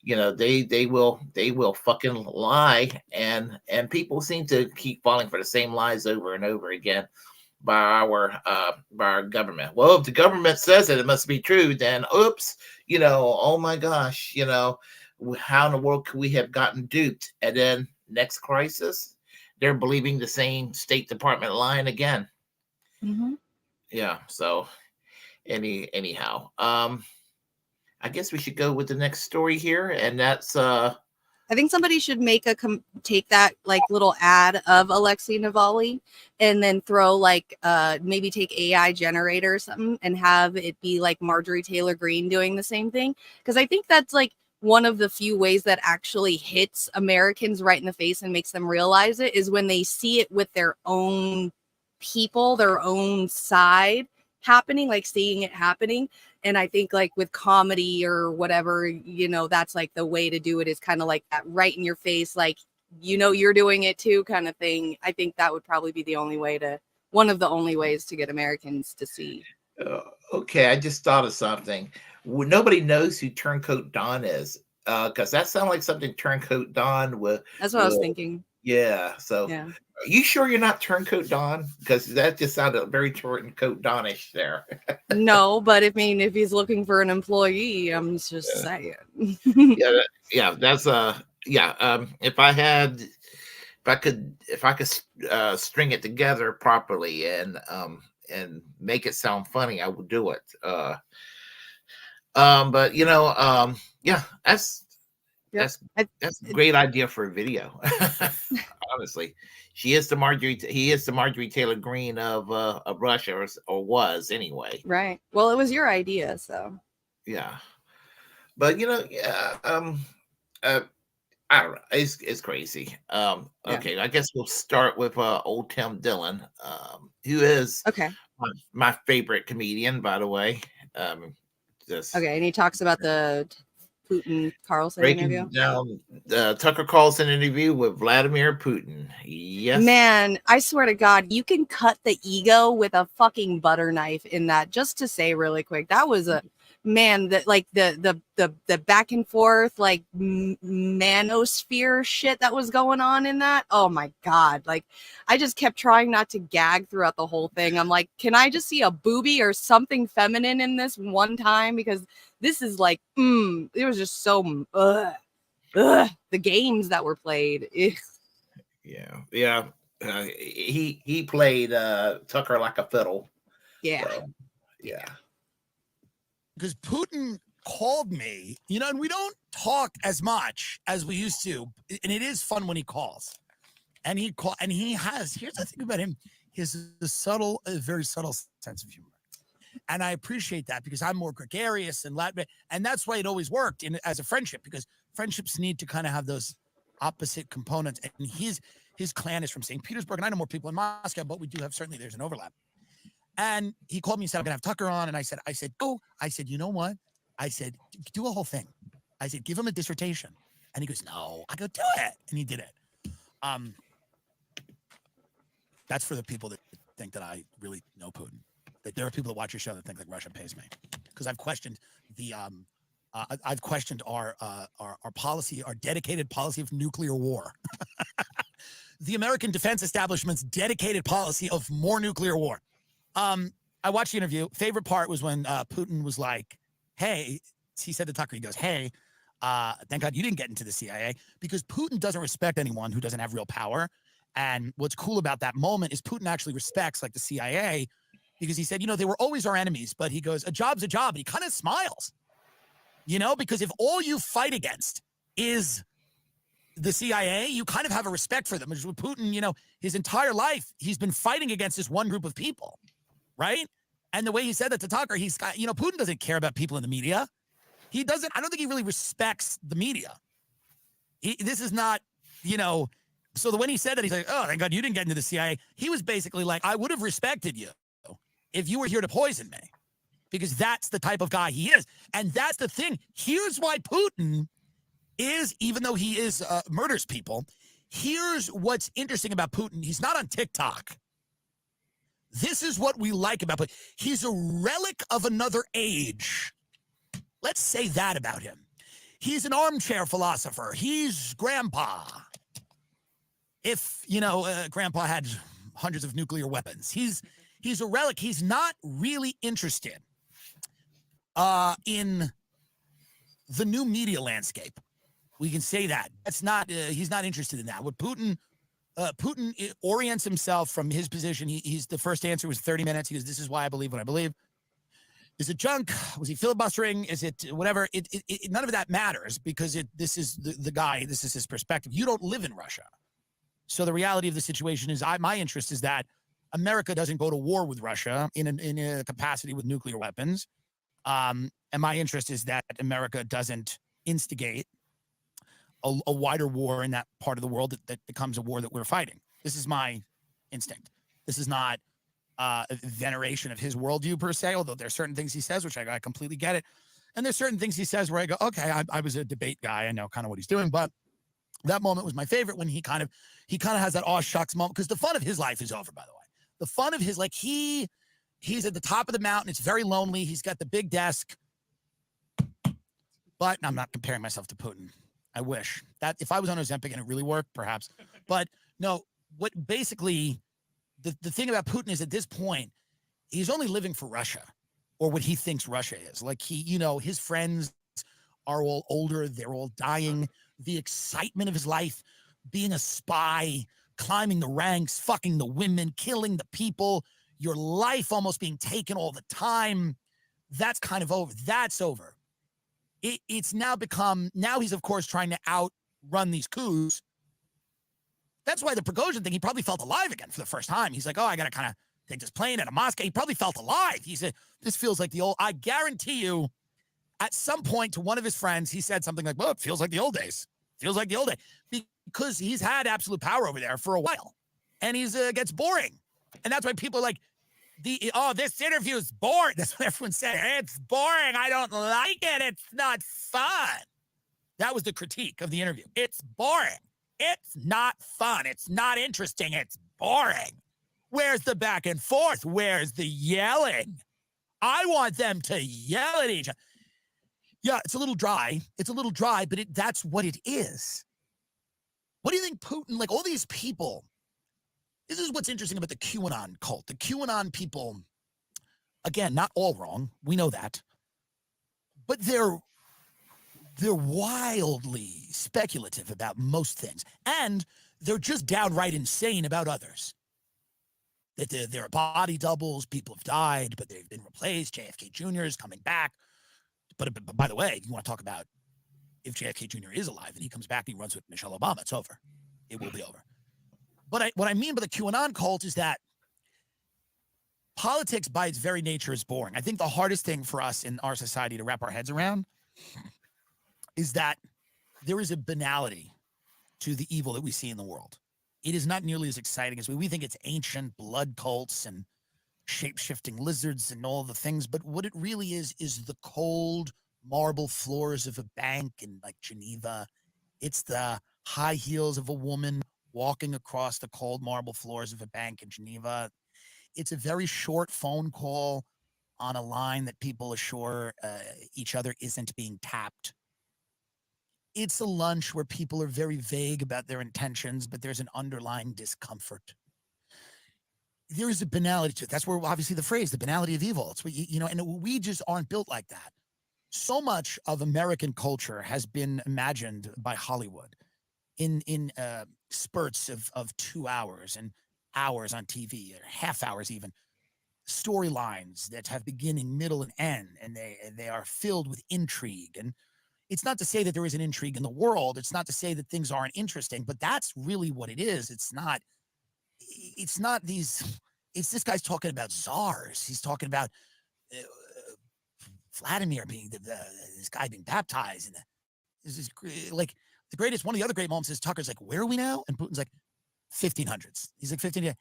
S2: you know, they will fucking lie, and people seem to keep falling for the same lies over and over again by our government. Well, if the government says it must be true, then oops, you know, oh my gosh, you know, how in the world could we have gotten duped? And then next crisis, they're believing the same State Department line again. Yeah. So anyhow, I guess we should go with the next story here, and that's
S1: I think somebody should make take that like little ad of Alexei Navalny and then throw like maybe take AI generator or something and have it be like Marjorie Taylor Greene doing the same thing, because I think that's like one of the few ways that actually hits Americans right in the face and makes them realize it is when they see it with their own people, their own side happening, like seeing it happening. And I think like with comedy or whatever, you know, that's like the way to do it, is kind of like that right in your face, like, you know, you're doing it too kind of thing. I think that would probably be the only way one of the only ways to get Americans to see.
S2: Okay, I just thought of something. Nobody knows who Turncoat Don is, because that sounds like something Turncoat Don would.
S1: That's what I was thinking.
S2: Yeah. So,
S1: yeah.
S2: Are you sure you're not Turncoat Don? Because that just sounded very Turncoat Donish there.
S1: No, but I mean, if he's looking for an employee, I'm just saying.
S2: Yeah, that's yeah. If I could string it together properly and make it sound funny, I would do it. But you know, yeah, that's a great idea for a video. Honestly, he is the Marjorie Taylor Greene of Russia, or was anyway.
S1: Right. Well, it was your idea, so.
S2: Yeah, but you know, yeah, I don't know. It's crazy. Okay, I guess we'll start with old Tim Dillon, who is my favorite comedian, by the way.
S1: Okay, and he talks about the Putin Carlson interview.
S2: Down the Tucker Carlson interview with Vladimir Putin. Yes,
S1: man, I swear to God, you can cut the ego with a fucking butter knife in that. Just to say really quick, that was a man that like the back and forth like manosphere shit that was going on in that. Oh my God, like I just kept trying not to gag throughout the whole thing. I'm like, can I just see a boobie or something feminine in this one time? Because this is like, it was just so, the games that were played.
S2: Yeah. He played Tucker like a fiddle.
S1: Yeah.
S2: So, yeah.
S12: Because Putin called me, you know, and we don't talk as much as we used to, and it is fun when he calls. And he has, here's the thing about him, he has a very subtle sense of humor. And I appreciate that because I'm more gregarious and Latin, and that's why it always worked as a friendship, because friendships need to kind of have those opposite components. And his clan is from St. Petersburg, and I know more people in Moscow, but we do have, certainly there's an overlap. And he called me and said, I'm gonna have Tucker on. And I said, you know what? I said, do a whole thing. I said, give him a dissertation. And he goes, no. I go, do it. And he did it. That's for the people that think that I really know Putin. That there are people that watch your show that think like Russia pays me, because I've questioned our policy, our dedicated policy of nuclear war. The American defense establishment's dedicated policy of more nuclear war. I watched the interview. Favorite part was when Putin was like, hey, he said to Tucker, he goes, hey, thank God you didn't get into the CIA, because Putin doesn't respect anyone who doesn't have real power. And what's cool about that moment is Putin actually respects like the CIA because he said, they were always our enemies, but he goes, a job's a job. And he kind of smiles, because if all you fight against is the CIA, you kind of have a respect for them. Which with Putin, his entire life, he's been fighting against this one group of people, right? And the way he said that to Tucker, he's got, Putin doesn't care about people in the media. He doesn't, I don't think he really respects the media. This is not, so when he said that, he's like, oh, thank God you didn't get into the CIA. He was basically like, I would have respected you if you were here to poison me, because that's the type of guy he is. And that's the thing. Here's why Putin is, even though he is murders people, here's what's interesting about Putin. He's not on TikTok. This is what we like about Putin. He's a relic of another age. Let's say that about him. He's an armchair philosopher. He's grandpa. If, grandpa had hundreds of nuclear weapons, he's a relic. He's not really interested in the new media landscape. We can say that. That's not, he's not interested in that. What Putin orients himself from his position. He's the first answer was 30 minutes. He goes, this is why I believe what I believe. Is it junk? Was he filibustering? Is it whatever? None of that matters because this is the guy, this is his perspective. You don't live in Russia. So the reality of the situation is my interest is that America doesn't go to war with Russia in a capacity with nuclear weapons. And my interest is that America doesn't instigate a wider war in that part of the world that becomes a war that we're fighting. This is my instinct. This is not a veneration of his worldview per se, although there's certain things he says, which I completely get it. And there's certain things he says where I go, okay, I was a debate guy. I know kind of what he's doing, but that moment was my favorite when he kind of has that aw shucks moment, because the fun of his life is over, by the way. The fun of his, like he's at the top of the mountain. It's very lonely. He's got the big desk, but I'm not comparing myself to Putin. I wish that if I was on Ozempic and it really worked, perhaps, but no, what basically the thing about Putin is at this point, he's only living for Russia or what he thinks Russia is. Like his friends are all older. They're all dying. The excitement of his life, being a spy, climbing the ranks, fucking the women, killing the people, your life almost being taken all the time. That's kind of over. That's over. It's now become, now he's of course trying to outrun these coups. That's why the Prigozhin thing, he probably felt alive again for the first time. He's like, oh, I got to kind of take this plane out of Moscow. He probably felt alive. He said, this feels like the old, I guarantee you, at some point to one of his friends, he said something like, well, it feels like the old days. Feels like the old days. Because he's had absolute power over there for a while. And he's gets boring. And that's why people are like, this interview is boring. That's what everyone said. It's boring. I don't like it. It's not fun. That was the critique of the interview. It's boring. It's not fun. It's not interesting. It's boring. Where's the back and forth? Where's the yelling? I want them to yell at each other. Yeah, it's a little dry. It's a little dry, but that's what it is. What do you think Putin, like all these people, this is what's interesting about the QAnon cult. The QAnon people, again, not all wrong. We know that. But they're wildly speculative about most things. And they're just downright insane about others. That there are body doubles, people have died, but they've been replaced. JFK Jr. is coming back. But by the way, you want to talk about if JFK Jr. is alive and he comes back and he runs with Michelle Obama, it's over. It will be over. But what I mean by the QAnon cult is that politics by its very nature is boring. I think the hardest thing for us in our society to wrap our heads around is that there is a banality to the evil that we see in the world. It is not nearly as exciting as we think it's ancient blood cults and shape-shifting lizards and all the things, but what it really is the cold marble floors of a bank in like Geneva. It's the high heels of a woman walking across the cold marble floors of a bank in Geneva. It's a very short phone call on a line that people assure each other isn't being tapped. It's a lunch where people are very vague about their intentions, but there's an underlying discomfort. There is a banality to it. That's where obviously the phrase, the banality of evil. It's what and we just aren't built like that. So much of American culture has been imagined by Hollywood in spurts of 2 hours and hours on TV, or half hours even, storylines that have beginning, middle, and end, and they are filled with intrigue. And it's not to say that there isn't intrigue in the world. It's not to say that things aren't interesting, but that's really what it is. It's not these, it's this guy's talking about czars. He's talking about Vladimir being this guy being baptized. And this is like the greatest, one of the other great moments is Tucker's like, where are we now? And Putin's like, 1500s. He's like, 15.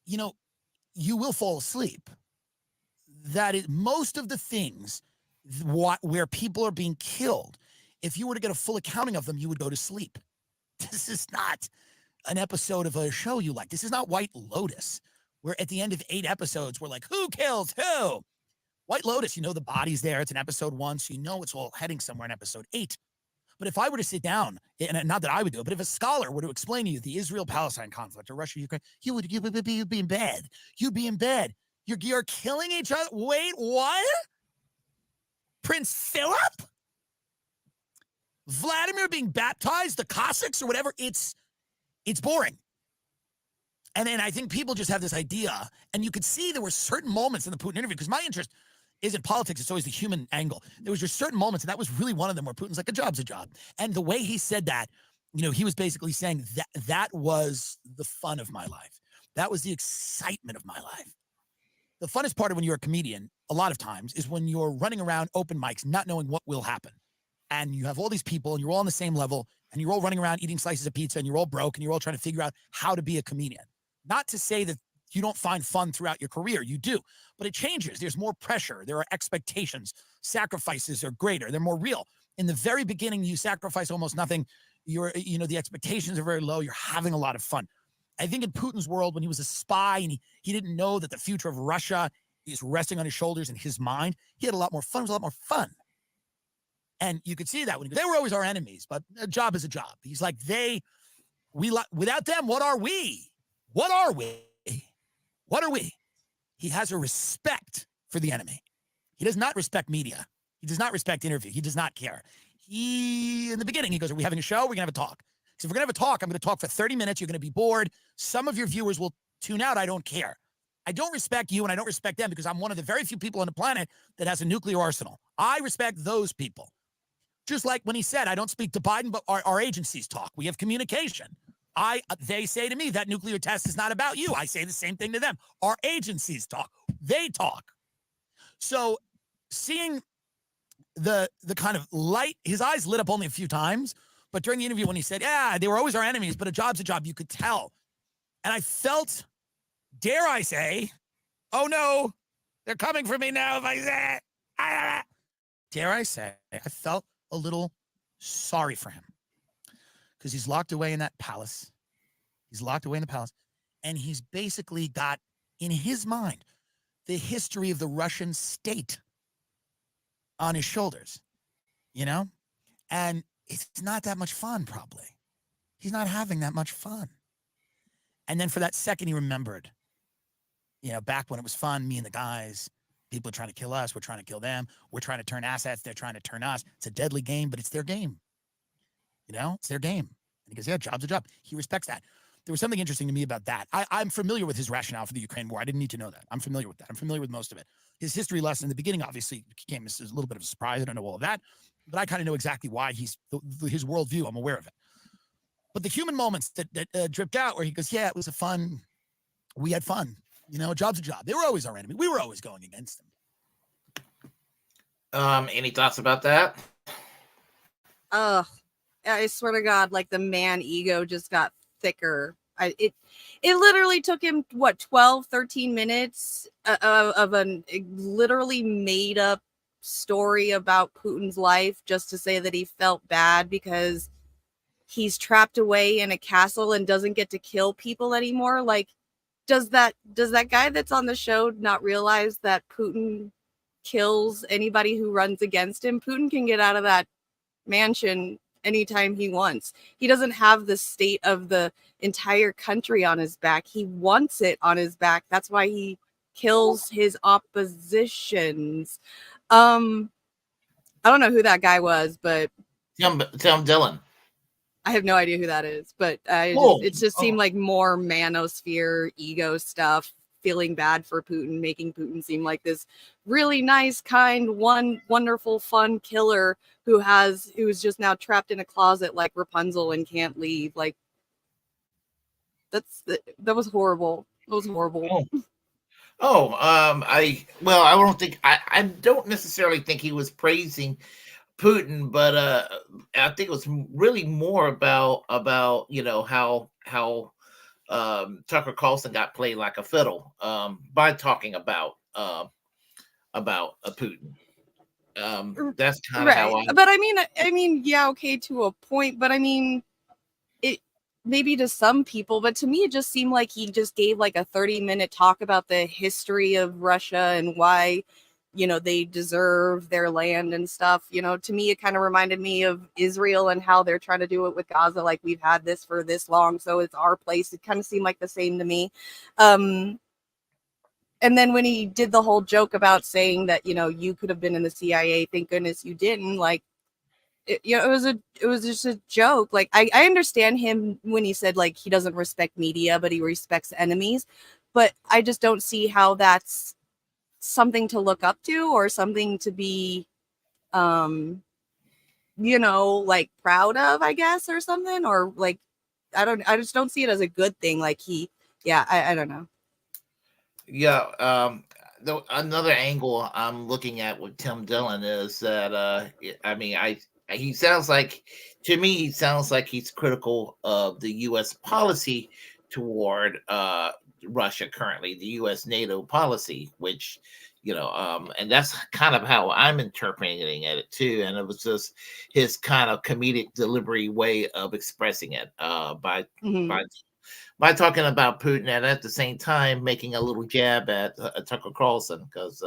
S12: You know, you will fall asleep. That is most of the things where people are being killed. If you were to get a full accounting of them, you would go to sleep. This is not an episode of a show you like. This is not White Lotus, where at the end of 8 episodes, we're like, who kills who? White Lotus, you know the body's there. It's in episode 1, so you know it's all heading somewhere in episode 8. But if I were to sit down, and not that I would do it, but if a scholar were to explain to you the Israel-Palestine conflict or Russia-Ukraine, you would be in bed. You'd be in bed. You're killing each other. Wait, what? Prince Philip? Vladimir being baptized, the Cossacks or whatever, it's boring. And then I think people just have this idea, and you could see there were certain moments in the Putin interview, because my interest isn't politics, it's always the human angle. There was just certain moments, and that was really one of them, where Putin's like, a job's a job. And the way he said that, you know, he was basically saying that was the fun of my life. That was the excitement of my life. The funnest part of when you're a comedian, a lot of times, is when you're running around open mics, not knowing what will happen. And you have all these people, and you're all on the same level, and you're all running around eating slices of pizza, and you're all broke, and you're all trying to figure out how to be a comedian. Not to say that you don't find fun throughout your career. You do. But it changes. There's more pressure. There are expectations. Sacrifices are greater. They're more real. In the very beginning, you sacrifice almost nothing. The expectations are very low. You're having a lot of fun. I think in Putin's world, when he was a spy and he didn't know that the future of Russia is resting on his shoulders in his mind, he had a lot more fun. It was a lot more fun. And you could see that when they were always our enemies, but a job is a job. He's like, without them, what are we? What are we? What are we? He has a respect for the enemy. He does not respect media. He does not respect interview. He does not care. In the beginning, he goes, are we having a show? We're going to have a talk. So if we're going to have a talk, I'm going to talk for 30 minutes. You're going to be bored. Some of your viewers will tune out. I don't care. I don't respect you, and I don't respect them, because I'm one of the very few people on the planet that has a nuclear arsenal. I respect those people. Just like when he said, I don't speak to Biden, but our agencies talk. We have communication. They say to me, that nuclear test is not about you. I say the same thing to them. Our agencies talk. They talk. So seeing the kind of light, his eyes lit up only a few times, but during the interview when he said, yeah, they were always our enemies, but a job's a job, you could tell. And I felt, dare I say, oh no, they're coming for me now if I say it. Dare I say, I felt a little sorry for him. Because he's locked away in that palace. He's locked away in the palace. And he's basically got, in his mind, the history of the Russian state on his shoulders, you know? And it's not that much fun, probably. He's not having that much fun. And then for that second, he remembered, you know, back when it was fun, me and the guys, people are trying to kill us. We're trying to kill them. We're trying to turn assets. They're trying to turn us. It's a deadly game, but it's their game. You know, it's their game. And he goes, yeah, job's a job. He respects that. There was something interesting to me about that. I'm familiar with his rationale for the Ukraine war. I didn't need to know that. I'm familiar with that. I'm familiar with most of it. His history lesson in the beginning, obviously, came as a little bit of a surprise. I don't know all of that. But I kind of know exactly why his worldview. I'm aware of it. But the human moments that dripped out where he goes, yeah, it was we had fun. You know, a job's a job. They were always our enemy. We were always going against them.
S2: Any thoughts about that?
S1: I swear to God, like the man ego just got thicker. It literally took him, 12, 13 minutes of a literally made up story about Putin's life just to say that he felt bad because he's trapped away in a castle and doesn't get to kill people anymore. Like, does that guy that's on the show not realize that Putin kills anybody who runs against him? Putin can get out of that mansion anytime he wants. He doesn't have the state of the entire country on his back. He wants it on his back. That's why he kills his oppositions. I don't know who that guy was, but
S2: Tim Dillon.
S1: I have no idea who that is, but it just seemed like more manosphere ego stuff, feeling bad for Putin, making Putin seem like this really nice, kind, wonderful, fun killer who's just now trapped in a closet like Rapunzel and can't leave. Like that was horrible. That was horrible.
S2: I don't necessarily think he was praising Putin, but I think it was really more about how Tucker Carlson got played like a fiddle by talking about Putin. That's kind of how I.
S1: But I mean, yeah, okay, to a point. But I mean, it maybe to some people, but to me, it just seemed like he just gave like a 30-minute talk about the history of Russia and why, they deserve their land and stuff. To me, it kind of reminded me of Israel and how they're trying to do it with Gaza. Like, we've had this for this long, so it's our place. It kind of seemed like the same to me. And then when he did the whole joke about saying that, you could have been in the CIA, thank goodness you didn't, like, it was just a joke. Like, I understand him when he said, like, he doesn't respect media, but he respects enemies. But I just don't see how that's something to look up to or something to be, like proud of, I guess, or something. Or like, I just don't see it as a good thing. Like I don't know.
S2: Yeah. Another angle I'm looking at with Tim Dillon is that, he sounds like, to me, he sounds like he's critical of the U.S. policy toward Russia currently, the U.S. NATO policy, which, and that's kind of how I'm interpreting it too. And it was just his kind of comedic delivery way of expressing it by talking about Putin and at the same time making a little jab at Tucker Carlson, because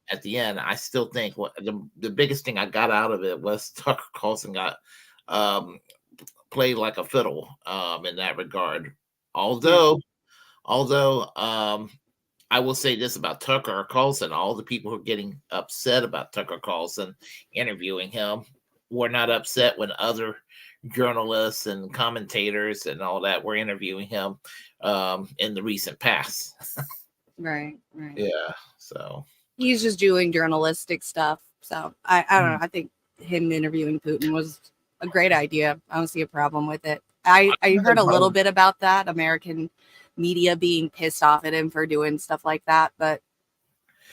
S2: at the end, I still think the biggest thing I got out of it was Tucker Carlson got played like a fiddle in that regard. Although I will say this about Tucker Carlson: all the people who are getting upset about Tucker Carlson interviewing him were not upset when other journalists and commentators and all that were interviewing him in the recent past.
S1: Right.
S2: Yeah. So
S1: he's just doing journalistic stuff. So I don't know. I think him interviewing Putin was a great idea. I don't see a problem with it. I heard a little bit about that, American media being pissed off at him for doing stuff like that, but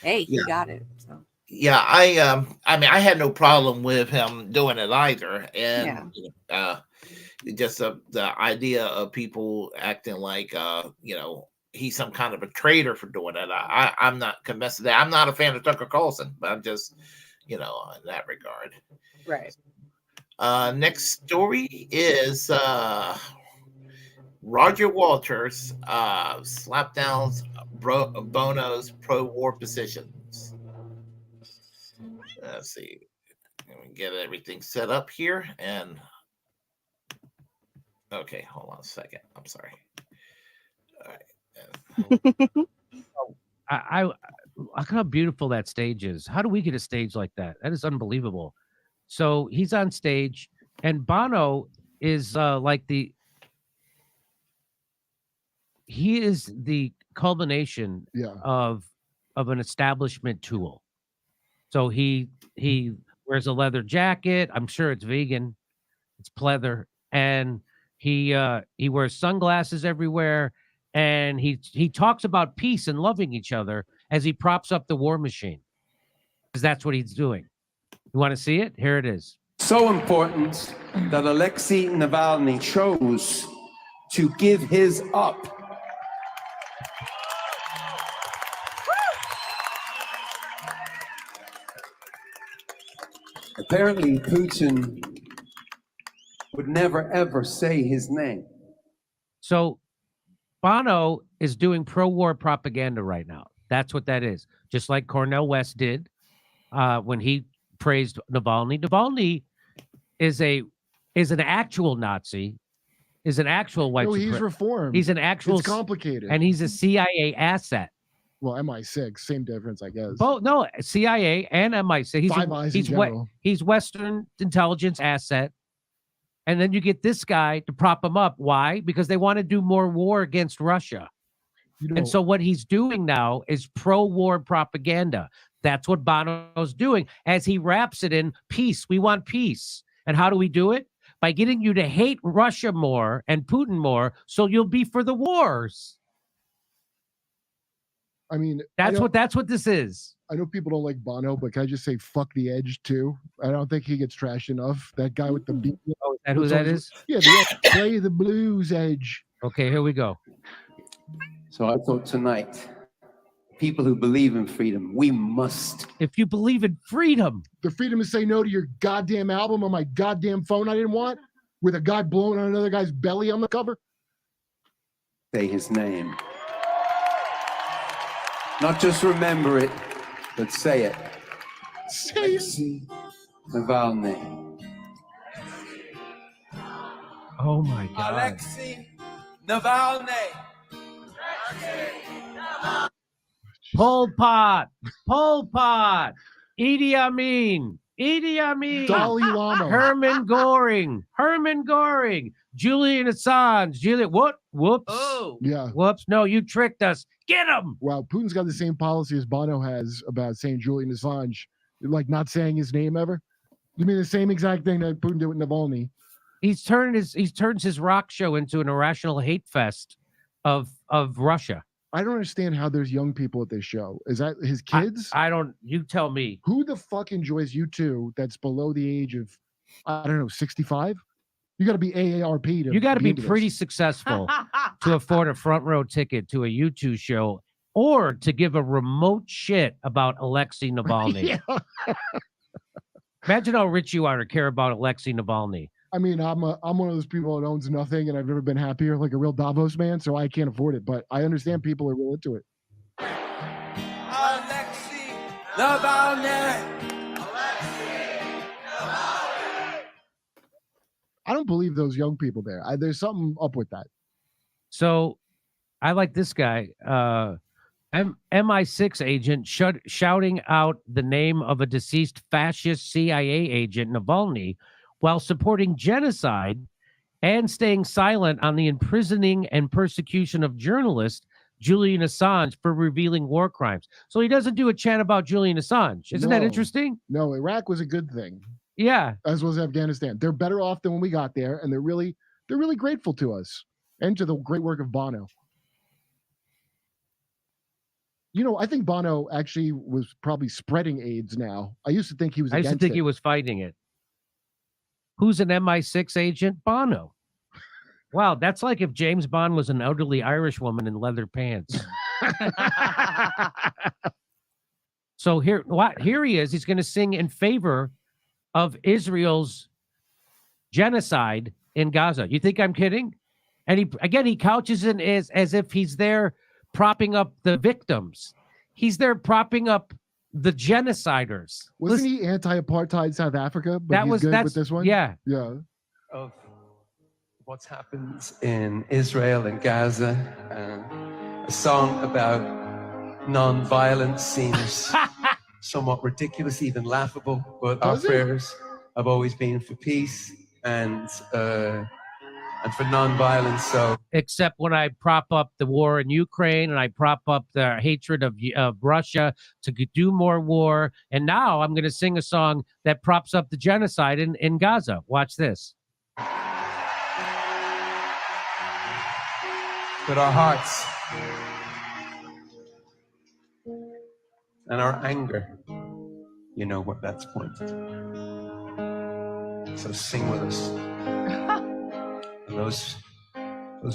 S1: hey, he got it. So
S2: yeah, I had no problem with him doing it either. And just the idea of people acting like he's some kind of a traitor for doing it. I'm not convinced of that. I'm not a fan of Tucker Carlson, but I'm just in that regard.
S1: Right.
S2: Next story is Roger Walters slapdowns Bono's pro-war positions. Let's see. Let me get everything set up here. And okay, hold on a second. I'm sorry. All right.
S13: Look how beautiful that stage is. How do we get a stage like that? That is unbelievable. So he's on stage, and Bono is he is the culmination of an establishment tool. So he wears a leather jacket. I'm sure it's vegan. It's pleather. And he wears sunglasses everywhere. And he talks about peace and loving each other as he props up the war machine. Because that's what he's doing. You want to see it? Here it is.
S14: So important that Alexei Navalny chose to give his up. Apparently, Putin would never, ever say his name.
S13: So Bono is doing pro-war propaganda right now. That's what that is. Just like Cornel West did when he praised Navalny. Navalny is an actual Nazi, is an actual white supremacist.
S15: He's reformed.
S13: He's an actual.
S15: It's complicated.
S13: And he's a CIA asset.
S15: Well, MI6, same difference, I guess.
S13: Both, no, CIA and MI6.
S15: Five Eyes in general.
S13: He's Western intelligence asset, And then you get this guy to prop him up. Why? Because they want to do more war against Russia. And so what he's doing now is pro-war propaganda. That's what Bono's doing as he wraps it in peace. We want peace. And how do we do it? By getting you to hate Russia more and Putin more, so you'll be for the wars.
S15: I mean,
S13: That's what this is.
S15: I know people don't like Bono, but can I just say fuck the Edge too? I don't think he gets trashed enough. That guy with the beat.
S13: Oh, is that who that is?
S15: Yeah, play the blues, Edge.
S13: Okay, here we go.
S14: So I thought tonight, people who believe in freedom, we must.
S13: If you believe in freedom,
S15: the freedom to say no to your goddamn album on my goddamn phone I didn't want, with a guy blowing on another guy's belly on the cover.
S14: Say his name. Not just remember it, but say it.
S15: Say it.
S14: Navalny.
S13: Oh my God.
S14: Alexei Navalny.
S13: Pol Pot, Idi Amin,
S15: Dalai Lama,
S13: Herman Goring, Julian Assange, whoops.
S15: Oh. Yeah.
S13: Whoops. No, you tricked us. Get him.
S15: Wow, Putin's got the same policy as Bono has about saying Julian Assange, like not saying his name ever. You mean the same exact thing that Putin did with Navalny?
S13: He's turned his rock show into an irrational hate fest of Russia.
S15: I don't understand how there's young people at this show. Is that his kids?
S13: I don't. You tell me.
S15: Who the fuck enjoys U2 that's below the age of, I don't know, 65? You got to be AARP to.
S13: You got to be
S15: into
S13: pretty
S15: this.
S13: successful to afford a front row ticket to a U2 show, or to give a remote shit about Alexei Navalny.
S15: Yeah.
S13: Imagine how rich you are to care about Alexei Navalny.
S15: I mean, I'm one of those people that owns nothing, and I've never been happier, like a real Davos man. So I can't afford it, but I understand people are real into it.
S14: Alexei Navalny.
S15: I don't believe those young people there. There's something up with that.
S13: So I like this guy, MI6 agent shouting out the name of a deceased fascist CIA agent, Navalny, while supporting genocide and staying silent on the imprisoning and persecution of journalist Julian Assange for revealing war crimes. So he doesn't do a chant about Julian Assange. Isn't that interesting?
S15: No, Iraq was a good thing.
S13: Yeah.
S15: As was Afghanistan. They're better off than when we got there, and they're really grateful to us and to the great work of Bono. You know, I think Bono actually was probably spreading AIDS now. I used to think he was against it.
S13: I used to think he was fighting it. Who's an MI6 agent? Bono. Wow, that's like if James Bond was an elderly Irish woman in leather pants. So here he is. He's going to sing in favor of Israel's genocide in Gaza. You think I'm kidding? And he couches it as if he's there propping up the victims. He's there propping up the genociders.
S15: Wasn't he anti-apartheid South Africa? But he's good with this one?
S13: Yeah.
S15: Yeah.
S14: Of what's happened in Israel and Gaza. A song about non-violence seems somewhat ridiculous, even laughable, but our prayers have always been for peace and for non-violence. So,
S13: except when I prop up the war in Ukraine and I prop up the hatred of Russia to do more war, and now I'm going to sing a song that props up the genocide in Gaza. Watch this.
S14: but our hearts and our anger, you know what that's pointed to. So sing with us. And those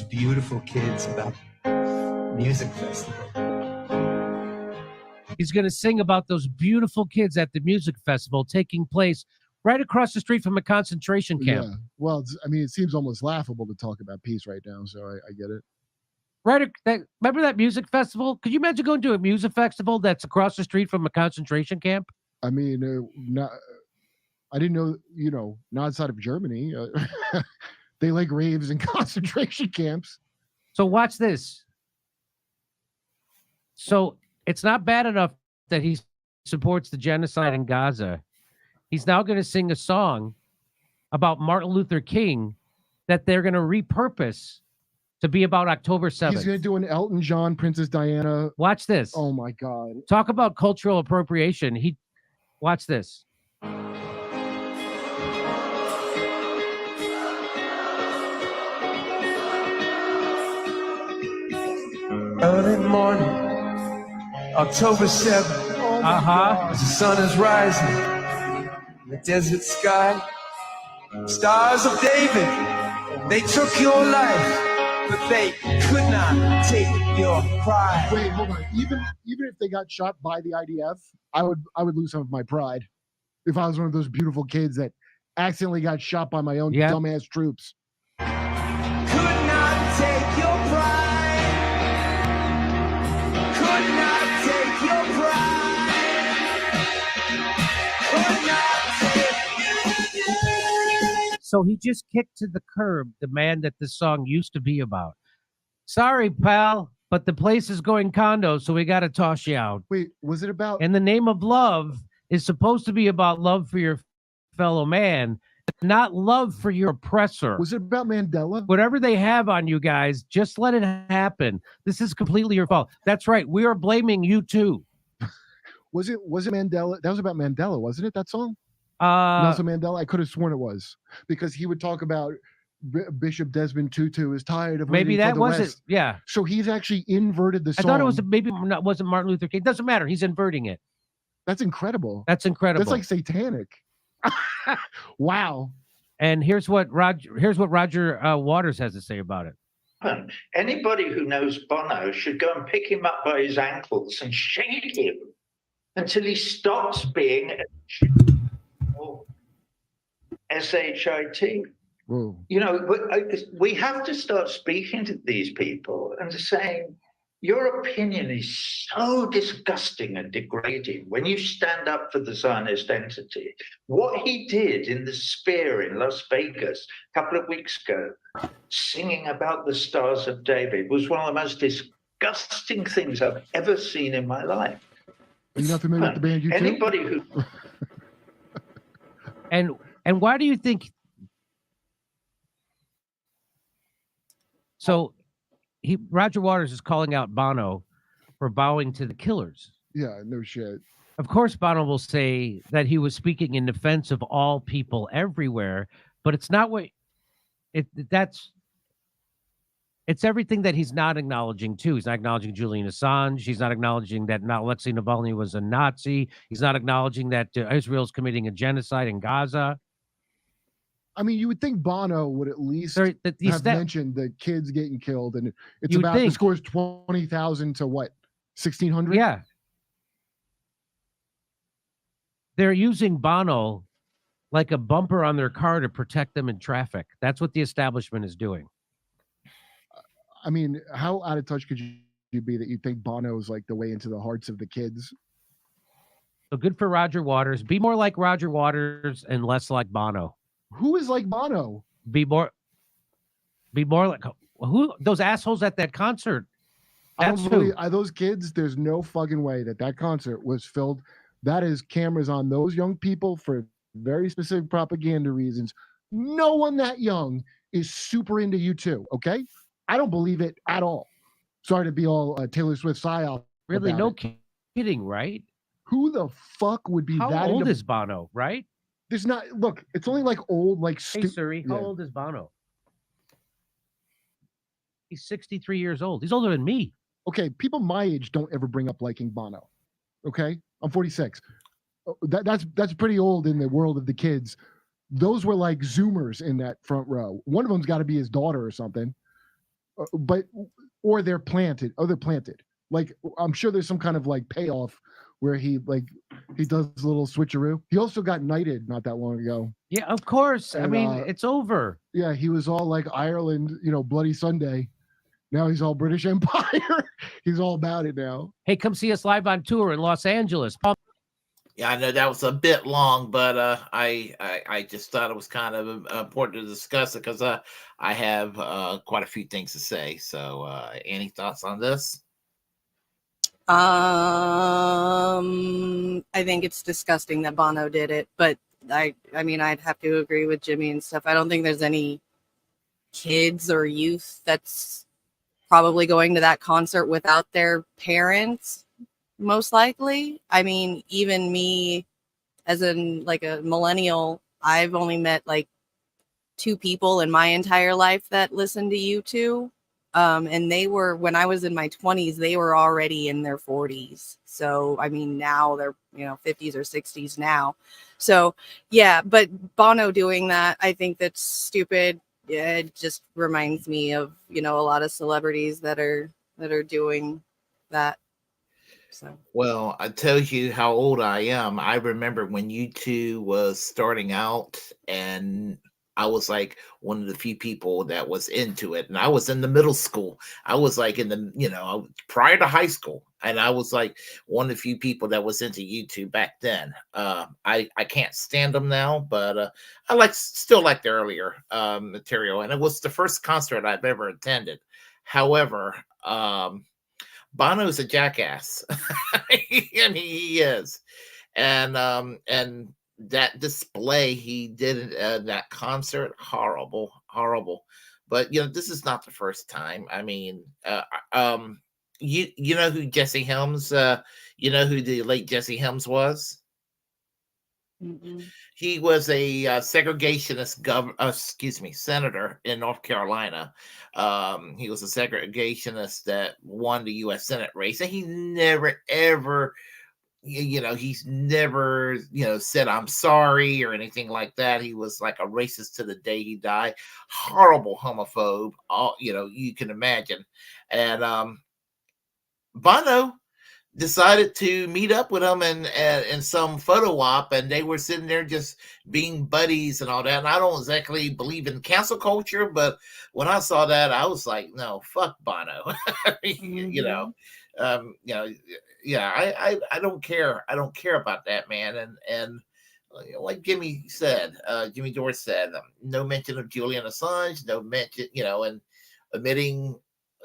S14: beautiful kids at that music festival.
S13: He's going to sing about those beautiful kids at the music festival taking place right across the street from a concentration camp.
S15: Yeah. Well, I mean, it seems almost laughable to talk about peace right now, so I get it.
S13: Remember that music festival? Could you imagine going to a music festival that's across the street from a concentration camp?
S15: I mean, I didn't know, not outside of Germany. They like raves and concentration camps.
S13: So watch this. So it's not bad enough that he supports the genocide in Gaza. He's now going to sing a song about Martin Luther King that they're going to repurpose to be about October 7th.
S15: He's going to do an Elton John, Princess Diana.
S13: Watch this.
S15: Oh my God.
S13: Talk about cultural appropriation. Watch this.
S14: Early morning, October 7th. As the sun is rising in the desert sky, stars of David, they took your life, but they could not take your pride.
S15: Wait, hold on. Even if they got shot by the IDF, I would lose some of my pride if I was one of those beautiful kids that accidentally got shot by my own dumbass troops.
S14: Could not take your pride. Could not take your pride. Could not take.
S13: So he just kicked to the curb the man that this song used to be about. Sorry, pal, but the place is going condo, so we got to toss you out.
S15: Wait, was it about?
S13: In the Name of Love is supposed to be about love for your fellow man, not love for your oppressor.
S15: Was it about Mandela?
S13: Whatever they have on you guys, just let it happen. This is completely your fault. That's right. We are blaming you too.
S15: Was it Mandela? That was about Mandela, wasn't it? That song? Nelson Mandela. I could have sworn it was because he would talk about Bishop Desmond Tutu is tired of
S13: maybe
S15: waiting
S13: that
S15: for the
S13: was
S15: West.
S13: it. Yeah.
S15: So he's actually inverted the
S13: I
S15: song.
S13: thought it was wasn't Martin Luther King. Doesn't matter. He's inverting it.
S15: That's incredible.
S13: That's incredible.
S15: That's like satanic. Wow.
S13: And here's what Roger Waters has to say about it.
S16: Anybody who knows Bono should go and pick him up by his ankles and shake him until he stops being SHIT.
S15: Whoa.
S16: You know, we have to start speaking to these people and saying, your opinion is so disgusting and degrading when you stand up for the Zionist entity. What he did in the Sphere in Las Vegas a couple of weeks ago, singing about the Stars of David, was one of the most disgusting things I've ever seen in my life.
S15: Are you not familiar with the band U2?
S16: Anybody who...
S13: And why do you think... So... Roger Waters is calling out Bono for bowing to the Killers.
S15: Yeah, no shit.
S13: Of course, Bono will say that he was speaking in defense of all people everywhere, but it's not what it's everything that he's not acknowledging too. He's not acknowledging Julian Assange. He's not acknowledging that Alexei Navalny was a Nazi. He's not acknowledging that Israel's committing a genocide in Gaza.
S15: I mean, you would think Bono would at least have mentioned the kids getting killed, and it's about the score's 20,000 to what, 1,600?
S13: Yeah, they're using Bono like a bumper on their car to protect them in traffic. That's what the establishment is doing.
S15: I mean, how out of touch could you be that you think Bono is like the way into the hearts of the kids?
S13: So good for Roger Waters. Be more like Roger Waters and less like Bono.
S15: Who is like Bono?
S13: Be more like who? Those assholes at that concert. That's who.
S15: Those kids. There's no fucking way that concert was filled. That is cameras on those young people for very specific propaganda reasons. No one that young is super into U2. Okay, I don't believe it at all. Sorry to be all Taylor Swift psyop.
S13: Really, no kidding, right?
S15: Who the fuck would be that?
S13: How old is Bono? Right?
S15: There's not. Look, it's only like old, like.
S13: Hey, Siri, how old is Bono? He's 63 years old. He's older than me.
S15: Okay, people my age don't ever bring up liking Bono. Okay, I'm 46. That's pretty old in the world of the kids. Those were like Zoomers in that front row. One of them's got to be his daughter or something. Or they're planted. Oh, they're planted. Like, I'm sure there's some kind of like payoff where he does a little switcheroo. He also got knighted not that long ago.
S13: Yeah, of course.
S15: And,
S13: I mean, it's over.
S15: Yeah, he was all like Ireland, Bloody Sunday. Now he's all British Empire. He's all about it now.
S13: Hey, come see us live on tour in Los Angeles.
S2: Yeah, I know that was a bit long, but I just thought it was kind of important to discuss it because I have quite a few things to say. So, any thoughts on this?
S1: I think it's disgusting that Bono did it, but I mean, I'd have to agree with Jimmy and stuff. I don't think there's any kids or youth that's probably going to that concert without their parents, most likely. I mean, even me as in like a millennial, I've only met like 2 people in my entire life that listen to U2. And they were, when I was in my 20s, they were already in their 40s. So, I mean, now they're, 50s or 60s now. So, yeah, but Bono doing that, I think that's stupid. Yeah, it just reminds me of, a lot of celebrities that are doing that. So,
S2: Well, I tell you how old I am. I remember when U2 was starting out, and I was like one of the few people that was into it. And I was in the middle school. I was like in the, prior to high school. And I was like one of the few people that was into U2 back then. I can't stand them now, but I still like the earlier material. And it was the first concert I've ever attended. However, Bono's a jackass. I mean, he is, and that display he did at that concert, horrible. But this is not the first time. I mean, you know who Jesse Helms? You know who the late Jesse Helms was? He was a segregationist senator in North Carolina. He was a segregationist that won the U.S. Senate race, and he never ever, he's never, said I'm sorry or anything like that. He was like a racist to the day he died. Horrible homophobe. All you can imagine, and Bono decided to meet up with him and some photo op, and they were sitting there just being buddies and all that. And I don't exactly believe in cancel culture, but when I saw that, I was like, no, fuck Bono. Yeah, I don't care. I don't care about that man. And like Jimmy said, Jimmy Dore said, no mention of Julian Assange, no mention, and omitting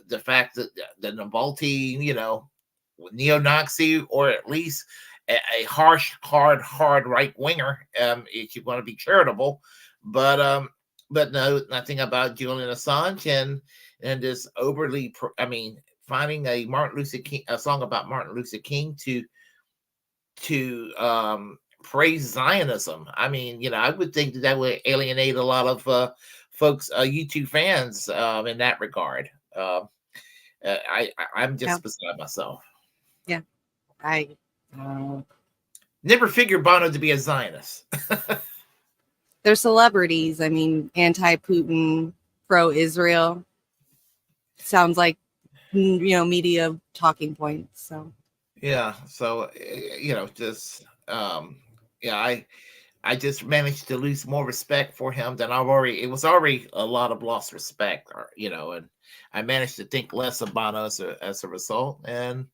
S2: the fact that the Navalny, neo-Nazi, or at least a harsh, hard right winger, if you want to be charitable, but no, nothing about Julian Assange and this overly, finding a song about Martin Luther King to praise Zionism. I mean, I would think that would alienate a lot of folks, YouTube fans, in that regard. I'm just beside myself.
S1: Yeah, I
S2: never figured Bono to be a Zionist.
S1: They're celebrities. I mean, anti-Putin, pro-Israel. Sounds like media talking points. So
S2: yeah, so just I just managed to lose more respect for him than it was already a lot of lost respect, and I managed to think less of Bono as a result. And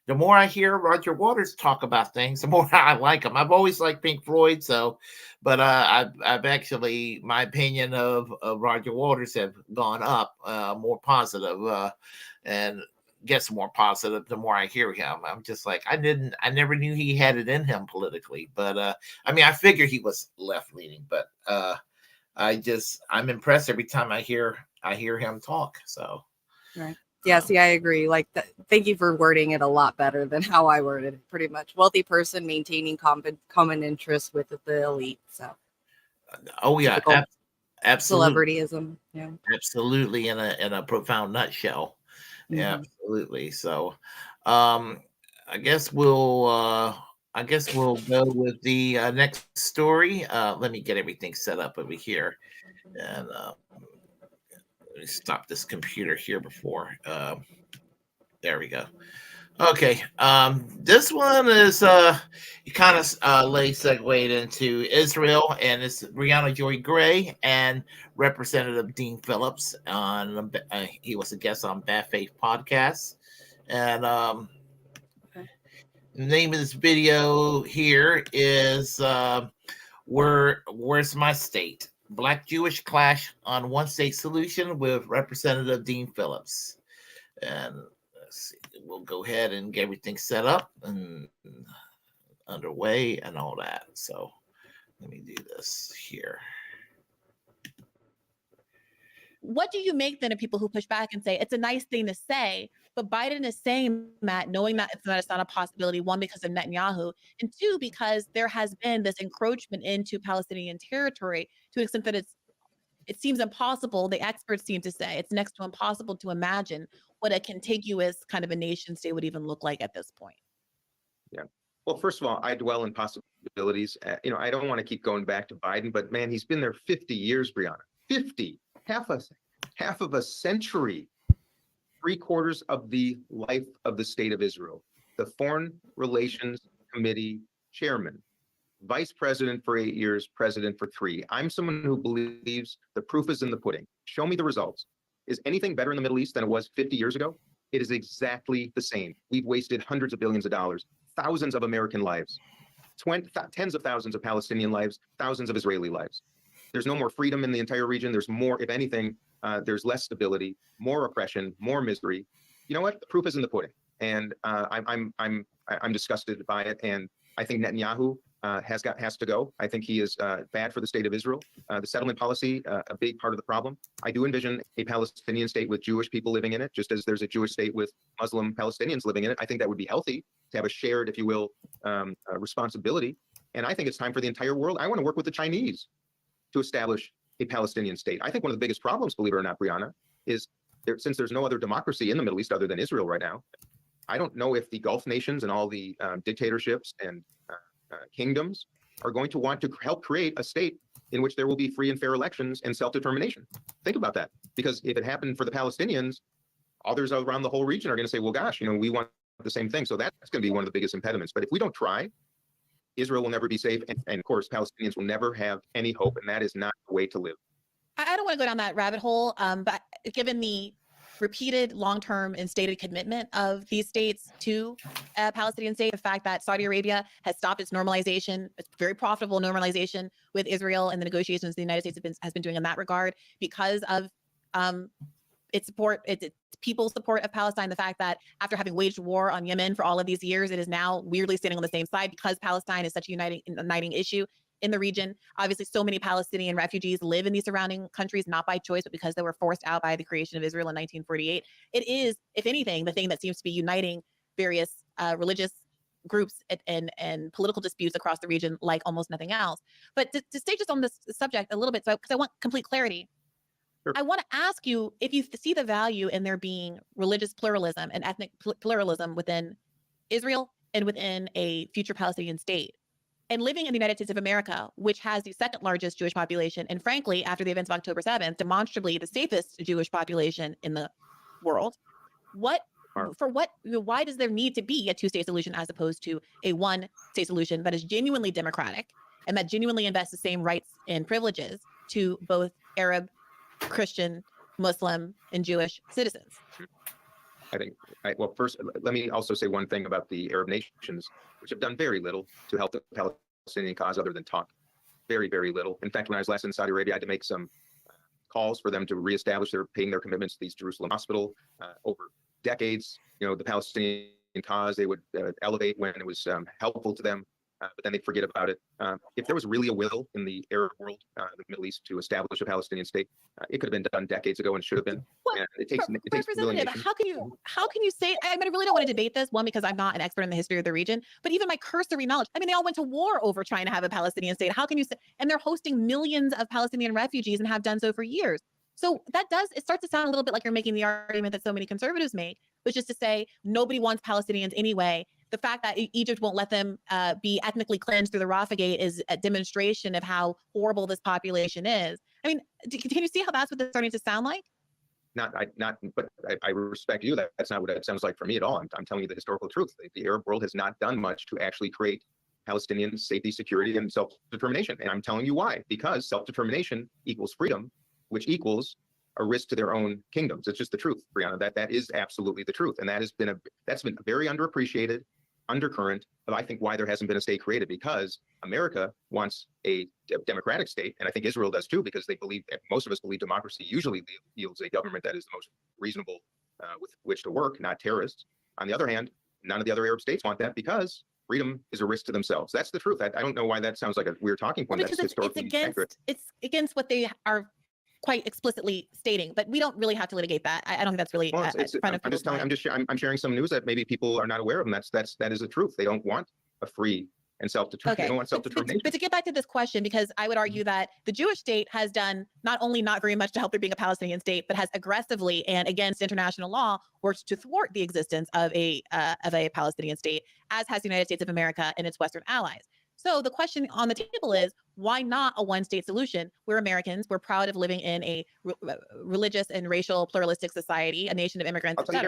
S2: the more I hear Roger Waters talk about things, the more I like him. I've always liked Pink Floyd, but I've actually, my opinion of Roger Waters have gone up, more positive, and gets more positive the more I hear him. I'm just like, I never knew he had it in him politically, but I figured he was left leaning, but I'm impressed every time I hear him talk. So
S1: right. Yeah, see, I agree. Like, thank you for wording it a lot better than how I worded it. Pretty much, wealthy person maintaining common interests with the elite. So,
S2: oh yeah, absolutely,
S1: celebrityism. Yeah,
S2: absolutely, in a profound nutshell. Yeah, absolutely. So, I guess we'll go with the next story. Let me get everything set up over here, and let me stop this computer here before. There we go. Okay. This one is kind of segued into Israel, and it's Brianna Joy Gray and Representative Dean Phillips. On he was a guest on Bad Faith podcast, and the name of this video here is "Where's My State? Black Jewish Clash on One State Solution" with Representative Dean Phillips. And let's see, we'll go ahead and get everything set up and underway and all that. So let me do this here.
S17: What do you make then of people who push back and say it's a nice thing to say, but Biden is saying that knowing that it's not a possibility, one, because of Netanyahu, and two, because there has been this encroachment into Palestinian territory to an extent that it seems impossible. The experts seem to say it's next to impossible to imagine what a contiguous kind of a nation state would even look like at this point.
S18: Yeah. Well, first of all, I dwell in possibilities. I don't want to keep going back to Biden, but man, he's been there 50 years, Brianna. 50, half of a century, 3/4 of the life of the state of Israel. The Foreign Relations Committee chairman, vice president for 8 years, president for 3. I'm someone who believes the proof is in the pudding. Show me the results. Is anything better in the Middle East than it was 50 years ago? It is exactly the same. We've wasted hundreds of billions of dollars, thousands of American lives, tens of thousands of Palestinian lives, thousands of Israeli lives. There's no more freedom in the entire region. There's more, if anything, there's less stability, more oppression, more misery. You know what? The proof is in the pudding, and I'm disgusted by it. And I think Netanyahu has to go. I think he is bad for the state of Israel. The settlement policy, a big part of the problem. I do envision a Palestinian state with Jewish people living in it, just as there's a Jewish state with Muslim Palestinians living in it. I think that would be healthy to have a shared, if you will, responsibility. And I think it's time for the entire world. I want to work with the Chinese to establish a Palestinian state. I think one of the biggest problems, believe it or not, Brianna, is since there's no other democracy in the Middle East other than Israel right now, I don't know if the Gulf nations and all the dictatorships and kingdoms are going to want to help create a state in which there will be free and fair elections and self-determination. Think about that, because if it happened for the Palestinians, others around the whole region are going to say, well, gosh, we want the same thing. So that's going to be one of the biggest impediments. But if we don't try, Israel will never be safe. And of course, Palestinians will never have any hope. And that is not the way to live.
S17: I don't want to go down that rabbit hole, but given the repeated long-term and stated commitment of these states to a Palestinian state, the fact that Saudi Arabia has stopped its normalization, its very profitable normalization with Israel, and the negotiations the United States has been doing in that regard because of its support, its people's support of Palestine, the fact that after having waged war on Yemen for all of these years, it is now weirdly standing on the same side because Palestine is such a uniting issue in the region. Obviously, so many Palestinian refugees live in these surrounding countries, not by choice, but because they were forced out by the creation of Israel in 1948. It is, if anything, the thing that seems to be uniting various religious groups and political disputes across the region like almost nothing else. But to stay just on this subject a little bit, because I want complete clarity, I want to ask you if you see the value in there being religious pluralism and ethnic pluralism within Israel and within a future Palestinian state. And living in the United States of America, which has the second largest Jewish population, and frankly, after the events of October 7th, demonstrably the safest Jewish population in the world, why does there need to be a two-state solution as opposed to a one-state solution that is genuinely democratic and that genuinely invests the same rights and privileges to both Arab, Christian, Muslim, and Jewish citizens?
S18: I think, well, first, let me also say one thing about the Arab nations, which have done very little to help the Palestinian cause other than talk. Very, very little. In fact, when I was last in Saudi Arabia, I had to make some calls for them to reestablish paying their commitments to the East Jerusalem Hospital. Over decades, the Palestinian cause, they would elevate when it was helpful to them, but then they'd forget about it. If there was really a will in the Arab world, the Middle East, to establish a Palestinian state, it could have been done decades ago and should have been.
S17: Well,
S18: it takes
S17: Representative, how can you say? I really don't want to debate this, one, because I'm not an expert in the history of the region, but even my cursory knowledge. I mean, they all went to war over trying to have a Palestinian state. How can you say? And they're hosting millions of Palestinian refugees and have done so for years. So it starts to sound a little bit like you're making the argument that so many conservatives make, which is to say nobody wants Palestinians anyway. The fact that Egypt won't let them be ethnically cleansed through the Rafah Gate is a demonstration of how horrible this population is. I mean, can you see how that's what it's starting to sound like?
S18: But I respect you. That's not what it sounds like for me at all. I'm telling you the historical truth. The Arab world has not done much to actually create Palestinian safety, security, and self-determination. And I'm telling you why. Because self-determination equals freedom, which equals a risk to their own kingdoms. It's just the truth, Brianna. That is absolutely the truth. And that's been a very underappreciated undercurrent of, I think, why there hasn't been a state created, because America wants a democratic state, and I think Israel does too, because most of us believe democracy usually yields a government that is the most reasonable with which to work, not terrorists. On the other hand, none of the other Arab states want that because freedom is a risk to themselves. That's the truth. I don't know why that sounds like a weird talking point.
S17: Because
S18: That's
S17: it's
S18: historically accurate.
S17: against what they are quite explicitly stating, but we don't really have to litigate that. I don't think that's really
S18: Well,
S17: front of
S18: I'm just
S17: people's
S18: telling, I'm sharing some news that maybe people are not aware of, and that is the truth. They don't want a free and self-determined. They don't want self-determination.
S17: But to get back to this question, because I would argue that the Jewish state has done not only not very much to help there being a Palestinian state, but has aggressively and against international law worked to thwart the existence of a Palestinian state, as has the United States of America and its Western allies. So the question on the table is, why not a one-state solution? We're Americans. We're proud of living in a religious and racial pluralistic society, a nation of immigrants.
S18: I'll tell you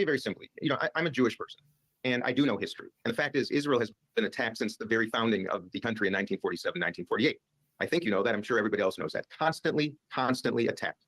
S18: very simply. You know, I'm a Jewish person, and I do know history. And the fact is, Israel has been attacked since the very founding of the country in 1947, 1948. I think you know that. I'm sure everybody else knows that. Constantly attacked.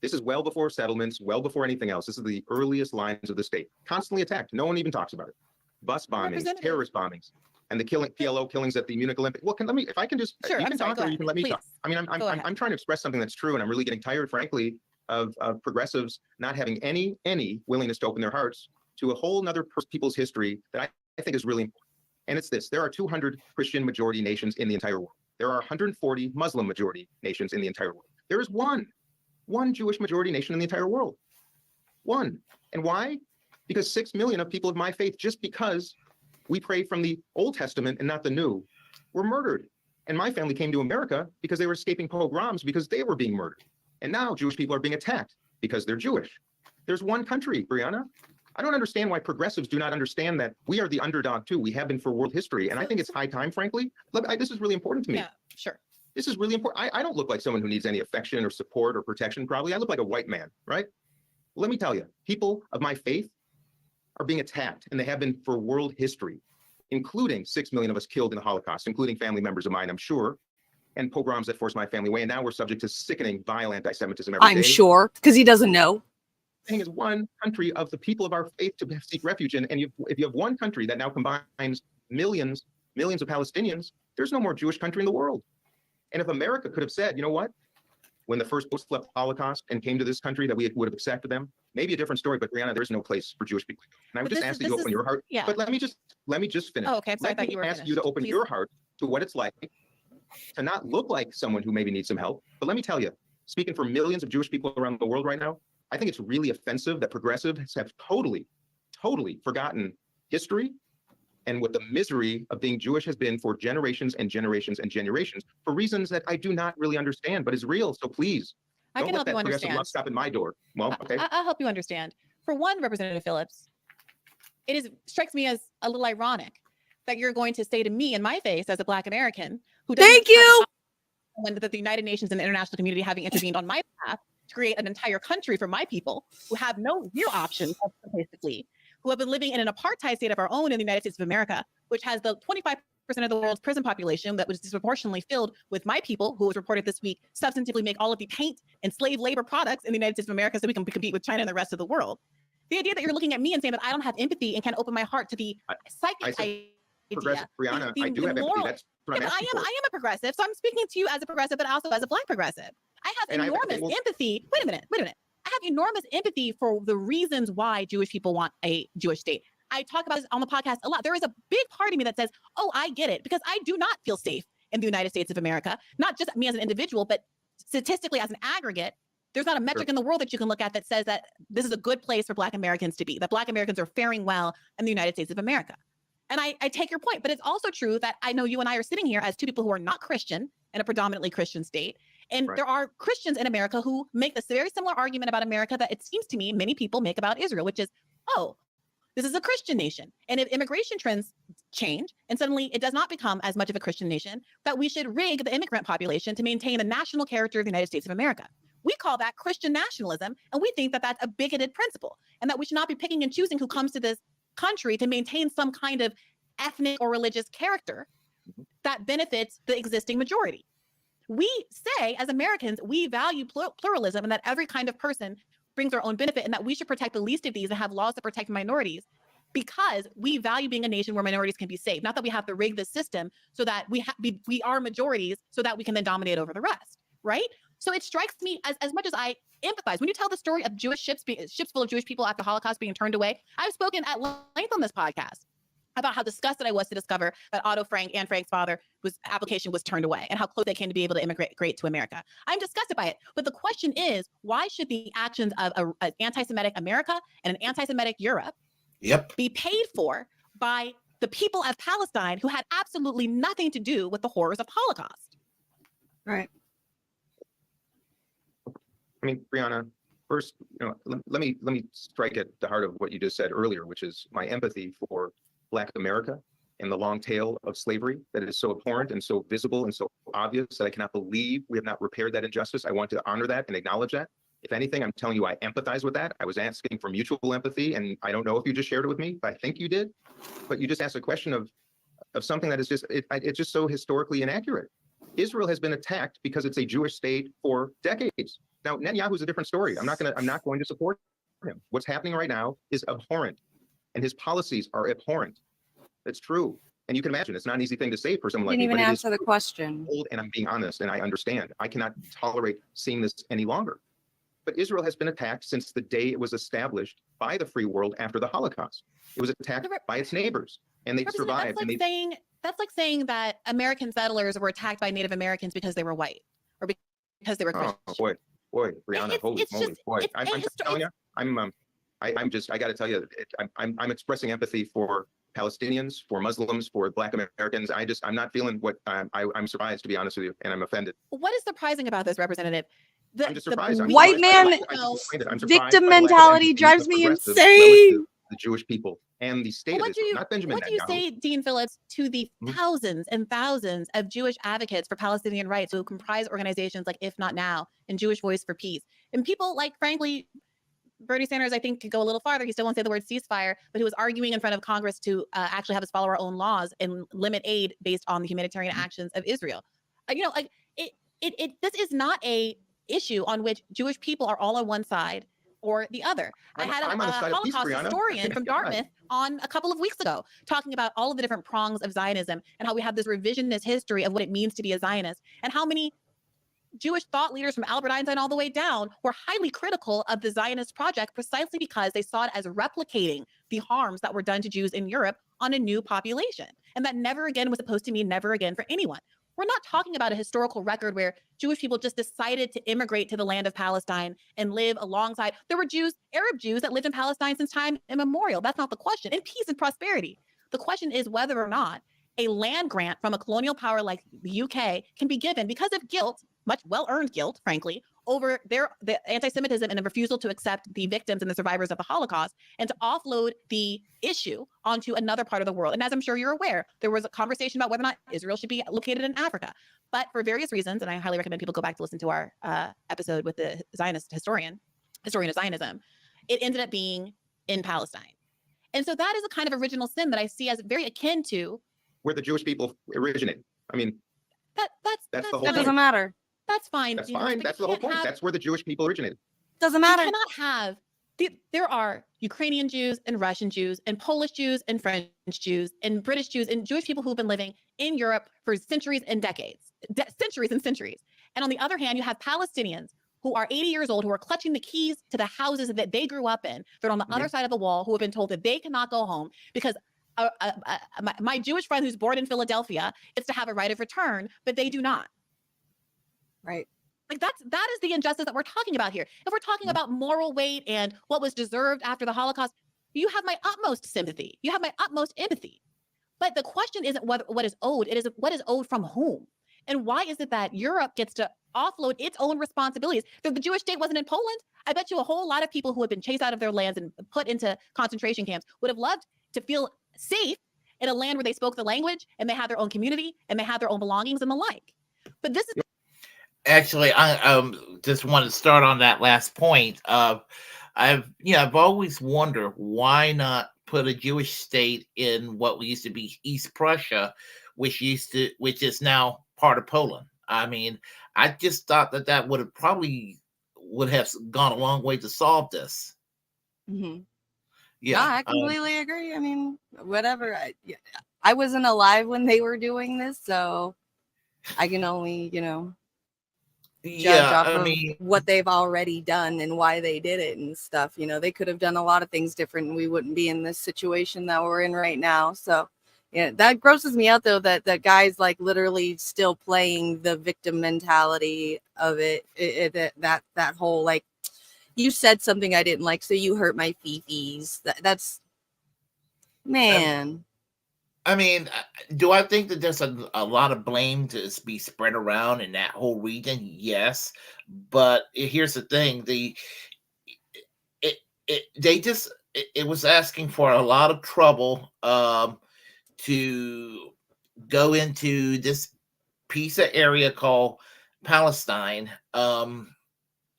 S18: This is well before settlements, well before anything else. This is the earliest lines of the state. Constantly attacked. No one even talks about it. Bus bombings, terrorist bombings, and the PLO killings at the Munich Olympic. Well, if I can just,
S17: sure,
S18: you can talk or you can let me talk. I mean, I'm trying to express something that's true, and I'm really getting tired, frankly, of progressives not having any willingness to open their hearts to a whole nother people's history that I think is really important. And it's this: there are 200 Christian majority nations in the entire world. There are 140 Muslim majority nations in the entire world. There is one Jewish majority nation in the entire world. One. And why? Because 6 million of people of my faith, just because we pray from the Old Testament and not the New, were murdered. And my family came to America because they were escaping pogroms because they were being murdered. And now Jewish people are being attacked because they're Jewish. There's one country, Brianna. I don't understand why progressives do not understand that we are the underdog too. We have been for world history. And I think it's high time, frankly. This is really important to me.
S17: Yeah, sure.
S18: This is really important. I don't look like someone who needs any affection or support or protection, probably. I look like a white man, right? Let me tell you, people of my faith are being attacked, and they have been for world history, including 6 million of us killed in the Holocaust, including family members of mine, I'm sure, and pogroms that forced my family away. And now we're subject to sickening, vile anti-Semitism every day.
S1: I'm sure, because he doesn't know.
S18: Thing is one country of the people of our faith to seek refuge in, and if you have one country that now combines millions of Palestinians, there's no more Jewish country in the world. And if America could have said, you know what, when the first post left the Holocaust and came to this country, that we would have accepted them, maybe a different story. But Brianna, there's no place for Jewish people. And I would just ask that you open your heart.
S17: Yeah.
S18: But let me just finish.
S17: Oh, okay. I'm sorry, I
S18: let
S17: thought
S18: me
S17: you were
S18: ask
S17: finished.
S18: you to open
S17: Please.
S18: your heart to what it's like to not look like someone who maybe needs some help. But let me tell you, speaking for millions of Jewish people around the world right now, I think it's really offensive that progressives have totally forgotten history and what the misery of being Jewish has been for generations and generations and generations for reasons that I do not really understand, but is real. So please,
S17: I
S18: don't
S17: can
S18: let
S17: help
S18: that
S17: you
S18: progressive
S17: understand.
S18: love stop at my door. Well, okay.
S17: I'll help you understand. For one, Representative Phillips, strikes me as a little ironic that you're going to say to me in my face as a Black American who doesn't
S1: Thank you.
S17: when the United Nations and the international community having intervened on my behalf to create an entire country for my people who have no real options of place to flee, who have been living in an apartheid state of our own in the United States of America, which has the 25% of the world's prison population that was disproportionately filled with my people, who was reported this week, substantively make all of the paint and slave labor products in the United States of America so we can compete with China and the rest of the world. The idea that you're looking at me and saying that I don't have empathy and can't open my heart to the psychic idea.
S18: Progressive, Brianna, I do have empathy. That's what I'm asking for.
S17: I am a progressive, so I'm speaking to you as a progressive, but also as a Black progressive. I have enormous empathy. Wait a minute. I have enormous empathy for the reasons why Jewish people want a Jewish state. I talk about this on the podcast a lot. There is a big part of me that says, oh, I get it, because I do not feel safe in the United States of America, not just me as an individual, but statistically as an aggregate. There's not a metric in the world that you can look at that says that this is a good place for Black Americans to be, that Black Americans are faring well in the United States of America. And I take your point, but it's also true that I know you and I are sitting here as two people who are not Christian in a predominantly Christian state. And there are Christians in America who make this very similar argument about America that it seems to me many people make about Israel, which is, oh, this is a Christian nation. And if immigration trends change and suddenly it does not become as much of a Christian nation, that we should rig the immigrant population to maintain the national character of the United States of America. We call that Christian nationalism, and we think that that's a bigoted principle and that we should not be picking and choosing who comes to this country to maintain some kind of ethnic or religious character that benefits the existing majority. We say, as Americans, we value pluralism and that every kind of person brings their own benefit and that we should protect the least of these and have laws that protect minorities because we value being a nation where minorities can be safe. Not that we have to rig the system so that we are majorities so that we can then dominate over the rest, right? So it strikes me as much as I empathize. When you tell the story of Jewish ships full of Jewish people after the Holocaust being turned away, I've spoken at length on this podcast about how disgusted I was to discover that Anne Frank's father application was turned away, and how close they came to be able to immigrate to America. I'm disgusted by it. But the question is, why should the actions of an anti-Semitic America and an anti-Semitic Europe be paid for by the people of Palestine who had absolutely nothing to do with the horrors of Holocaust?
S1: Right.
S18: I mean, Brianna, first, let me strike at the heart of what you just said earlier, which is my empathy for Black America and the long tail of slavery that is so abhorrent and so visible and so obvious that I cannot believe we have not repaired that injustice. I want to honor that and acknowledge that. If anything, I'm telling you, I empathize with that. I was asking for mutual empathy, and I don't know if you just shared it with me, but I think you did. But you just asked a question of something that is just it's just so historically inaccurate. Israel has been attacked because it's a Jewish state for decades. Now, Netanyahu's a different story. I'm not going to support him. What's happening right now is abhorrent, and his policies are abhorrent. That's true. And you can imagine it's not an easy thing to say for someone like me.
S1: Didn't even
S18: but
S1: answer the question.
S18: And I'm being honest, and I understand. I cannot tolerate seeing this any longer. But Israel has been attacked since the day it was established by the free world after the Holocaust. It was attacked by its neighbors, and they survived.
S17: That's like saying that American settlers were attacked by Native Americans because they were white or because they were Christian.
S18: Oh boy, Brianna, holy moly, boy! I'm telling you, I got to tell you, I'm expressing empathy for Palestinians, for Muslims, for Black Americans. I'm not feeling what I'm surprised, to be honest with you, and I'm offended.
S17: What is surprising about this, Representative?
S18: I'm just surprised.
S1: White man victim mentality drives me insane.
S18: The Jewish people and the state of Israel, not Benjamin Netanyahu.
S17: What do you say, Dean Phillips, to the thousands and thousands of Jewish advocates for Palestinian rights who comprise organizations like If Not Now and Jewish Voice for Peace, and people like, frankly, Bernie Sanders, I think, could go a little farther. He still won't say the word ceasefire, but he was arguing in front of Congress to actually have us follow our own laws and limit aid based on the humanitarian actions of Israel. This is not a issue on which Jewish people are all on one side or the other. I had a Holocaust historian from Dartmouth on a couple of weeks ago talking about all of the different prongs of Zionism and how we have this revisionist history of what it means to be a Zionist, and how many Jewish thought leaders from Albert Einstein all the way down were highly critical of the Zionist project precisely because they saw it as replicating the harms that were done to Jews in Europe on a new population. And that never again was supposed to mean never again for anyone. We're not talking about a historical record where Jewish people just decided to immigrate to the land of Palestine and live alongside. There were Jews, Arab Jews, that lived in Palestine since time immemorial. That's not the question. In peace and prosperity. The question is whether or not a land grant from a colonial power like the UK can be given because of guilt, much well-earned guilt, frankly, over the anti-Semitism and a refusal to accept the victims and the survivors of the Holocaust, and to offload the issue onto another part of the world. And as I'm sure you're aware, there was a conversation about whether or not Israel should be located in Africa. But for various reasons, and I highly recommend people go back to listen to our episode with the Zionist historian of Zionism, it ended up being in Palestine. And so that is a kind of original sin that I see as very akin to
S18: where the Jewish people originate. I mean,
S17: that's
S18: the whole
S1: That
S18: thing.
S1: doesn't matter.
S17: That's fine.
S18: That's fine. That's the whole point. That's where the Jewish people originated.
S1: Doesn't matter.
S17: You cannot have. There are Ukrainian Jews and Russian Jews and Polish Jews and French Jews and British Jews and Jewish people who've been living in Europe for centuries and decades, centuries and centuries. And on the other hand, you have Palestinians who are 80 years old, who are clutching the keys to the houses that they grew up in. They're on the other side of the wall, who have been told that they cannot go home because my Jewish friend who's born in Philadelphia gets to have a right of return, but they do not.
S1: Right.
S17: Like that is the injustice that we're talking about here. If we're talking about moral weight and what was deserved after the Holocaust, you have my utmost sympathy. You have my utmost empathy. But the question isn't what is owed. It is what is owed from whom. And why is it that Europe gets to offload its own responsibilities? If the Jewish state wasn't in Poland, I bet you a whole lot of people who had been chased out of their lands and put into concentration camps would have loved to feel safe in a land where they spoke the language and they had their own community and they had their own belongings and the like. But this is
S2: actually, I just want to start on that last point. I've always wondered why not put a Jewish state in what used to be East Prussia, which is now part of Poland. I mean, I just thought that would have gone a long way to solve this.
S1: Mm-hmm.
S2: Yeah,
S1: no, I completely agree. I mean, whatever. I wasn't alive when they were doing this, so I can only, judge
S2: Yeah,
S1: off
S2: I
S1: of
S2: mean,
S1: what they've already done and why they did it and stuff. You know, they could have done a lot of things different and we wouldn't be in this situation that we're in right now. So yeah, that grosses me out though, that guys like literally still playing the victim mentality of that whole like, you said something I didn't like, so you hurt my fifis. That's man.
S2: I mean, do I think that there's a lot of blame to be spread around in that whole region? Yes, but here's the thing: it, it was asking for a lot of trouble to go into this piece of area called Palestine.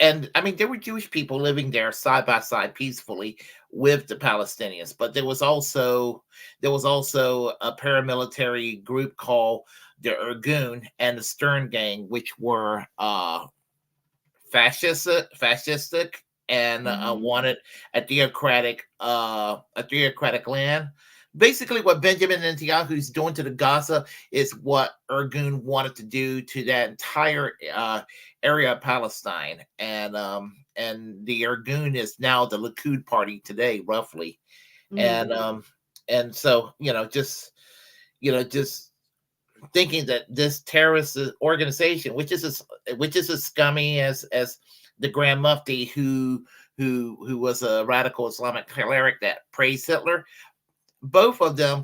S2: And I mean, there were Jewish people living there side by side peacefully with the Palestinians, but there was also a paramilitary group called the Irgun and the Stern Gang, which were fascistic and wanted a theocratic land. Basically, what Benjamin Netanyahu is doing to the Gaza is what Irgun wanted to do to that entire area of Palestine, and the Irgun is now the Likud party today, roughly, and so just thinking that this terrorist organization, which is as scummy as the Grand Mufti, who was a radical Islamic cleric that praised Hitler, both of them,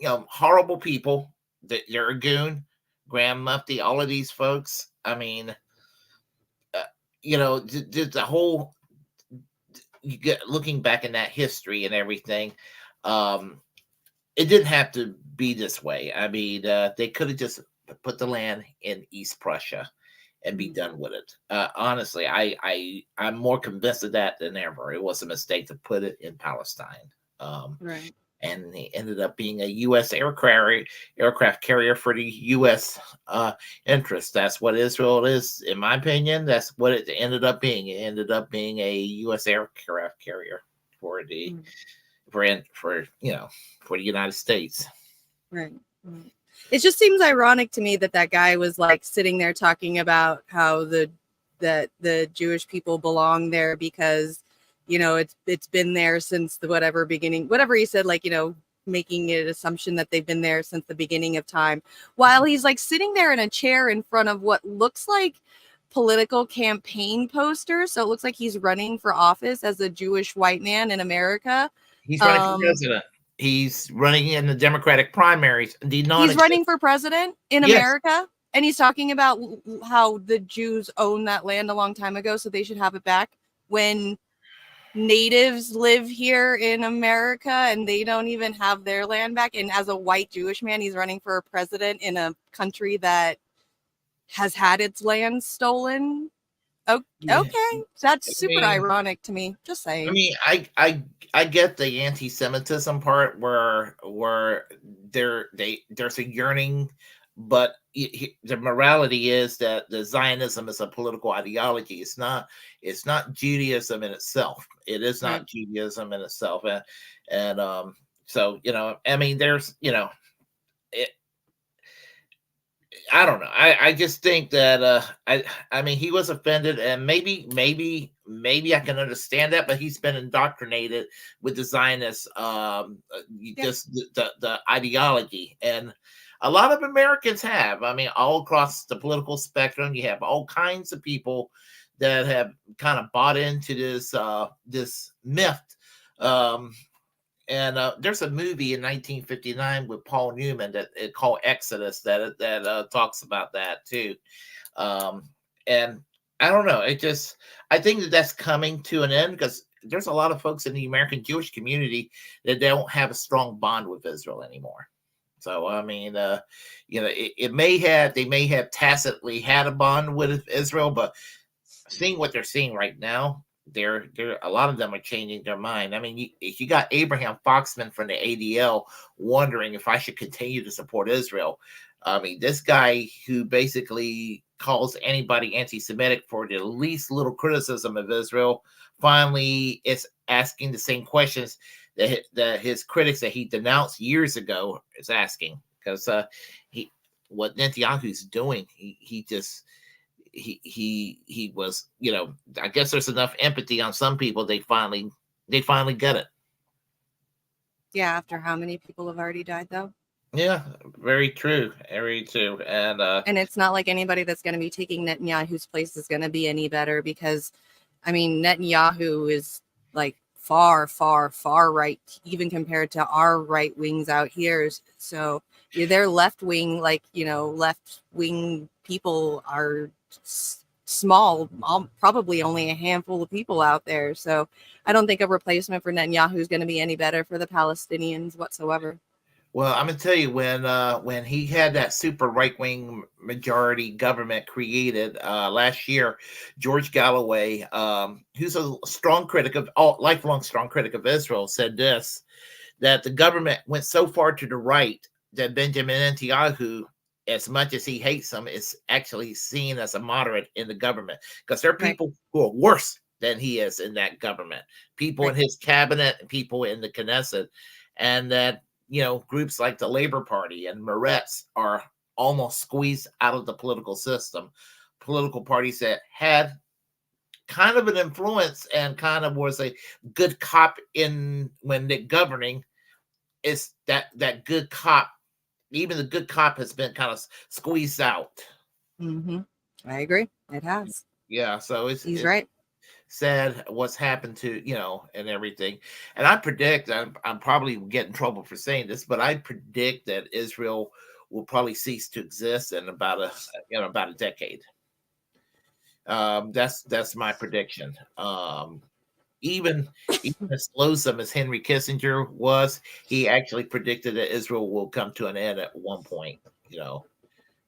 S2: horrible people. They're a goon, Grand Mufti, all of these folks. I mean, the whole, you get looking back in that history and everything. It didn't have to be this way. I mean, they could have just put the land in East Prussia and be done with it. Honestly, I'm more convinced of that than ever. It was a mistake to put it in Palestine.
S1: Right.
S2: And it ended up being a U.S. aircraft carrier for the U.S. Interest. That's what Israel is, in my opinion. That's what it ended up being. It ended up being a U.S. aircraft carrier for the for the United States.
S1: Right. It just seems ironic to me that guy was like sitting there talking about how the Jewish people belong there because it's been there since the whatever he said, like making an assumption that they've been there since the beginning of time, while he's like sitting there in a chair in front of what looks like political campaign posters. So it looks like he's running for office as a Jewish white man in America.
S2: He's running for president. He's running in the Democratic primaries.
S1: He's running for president in America, and he's talking about how the Jews own that land a long time ago, so they should have it back when natives live here in America and they don't even have their land back. And as a white Jewish man, he's running for a president in a country that has had its land stolen. Okay, that's super ironic to me. Just saying.
S2: I mean, I get the anti-Semitism part where there's a yearning, but the morality is that the Zionism is a political ideology. It's not Judaism in itself. It is not Judaism in itself, and so I mean, there's I don't know. I just think that I mean, he was offended, and maybe I can understand that, but he's been indoctrinated with the Zionist just the ideology, and a lot of Americans have. I mean, all across the political spectrum, you have all kinds of people that have kind of bought into this myth. And there's a movie in 1959 with Paul Newman that called Exodus that talks about that too. And I don't know. I think that's coming to an end because there's a lot of folks in the American Jewish community that don't have a strong bond with Israel anymore. So I mean, they may have tacitly had a bond with Israel, but seeing what they're seeing right now, they're a lot of them are changing their mind. I mean, you got Abraham Foxman from the ADL wondering if I should continue to support Israel. I mean, this guy who basically calls anybody anti-Semitic for the least little criticism of Israel finally is asking the same questions that his critics that he denounced years ago is asking, because what Netanyahu's doing, he just he was, you know, I guess there's enough empathy on some people. They finally get it.
S1: Yeah, after how many people have already died, though?
S2: Yeah, very true. Very true.
S1: And it's not like anybody that's going to be taking Netanyahu's place is going to be any better, because, I mean, Netanyahu is like far, far, far right, even compared to our right wings out here. So their left wing, like, you know, left wing people are small, probably only a handful of people out there. So I don't think a replacement for Netanyahu is going to be any better for the Palestinians whatsoever.
S2: Well, I'm gonna tell you, when he had that super right wing majority government created last year, George Galloway, who's a strong critic of lifelong strong critic of Israel, said this, that the government went so far to the right that Benjamin Netanyahu, as much as he hates them, is actually seen as a moderate in the government, because there are people who are worse than he is in that government, people in his cabinet, people in the Knesset, and that, you know, groups like the Labor Party and Meretz are almost squeezed out of the political system. Political parties that had kind of an influence and kind of was a good cop in when they're governing, is that good cop, even the good cop has been kind of squeezed out.
S1: Mm-hmm. I agree. It has.
S2: Yeah, so
S1: He's right.
S2: Sad what's happened to, you know, and everything. And I predict, I'm probably getting in trouble for saying this, but I predict that Israel will probably cease to exist in about a decade. That's my prediction. Even as loathsome as Henry Kissinger was, he actually predicted that Israel will come to an end at one point, you know.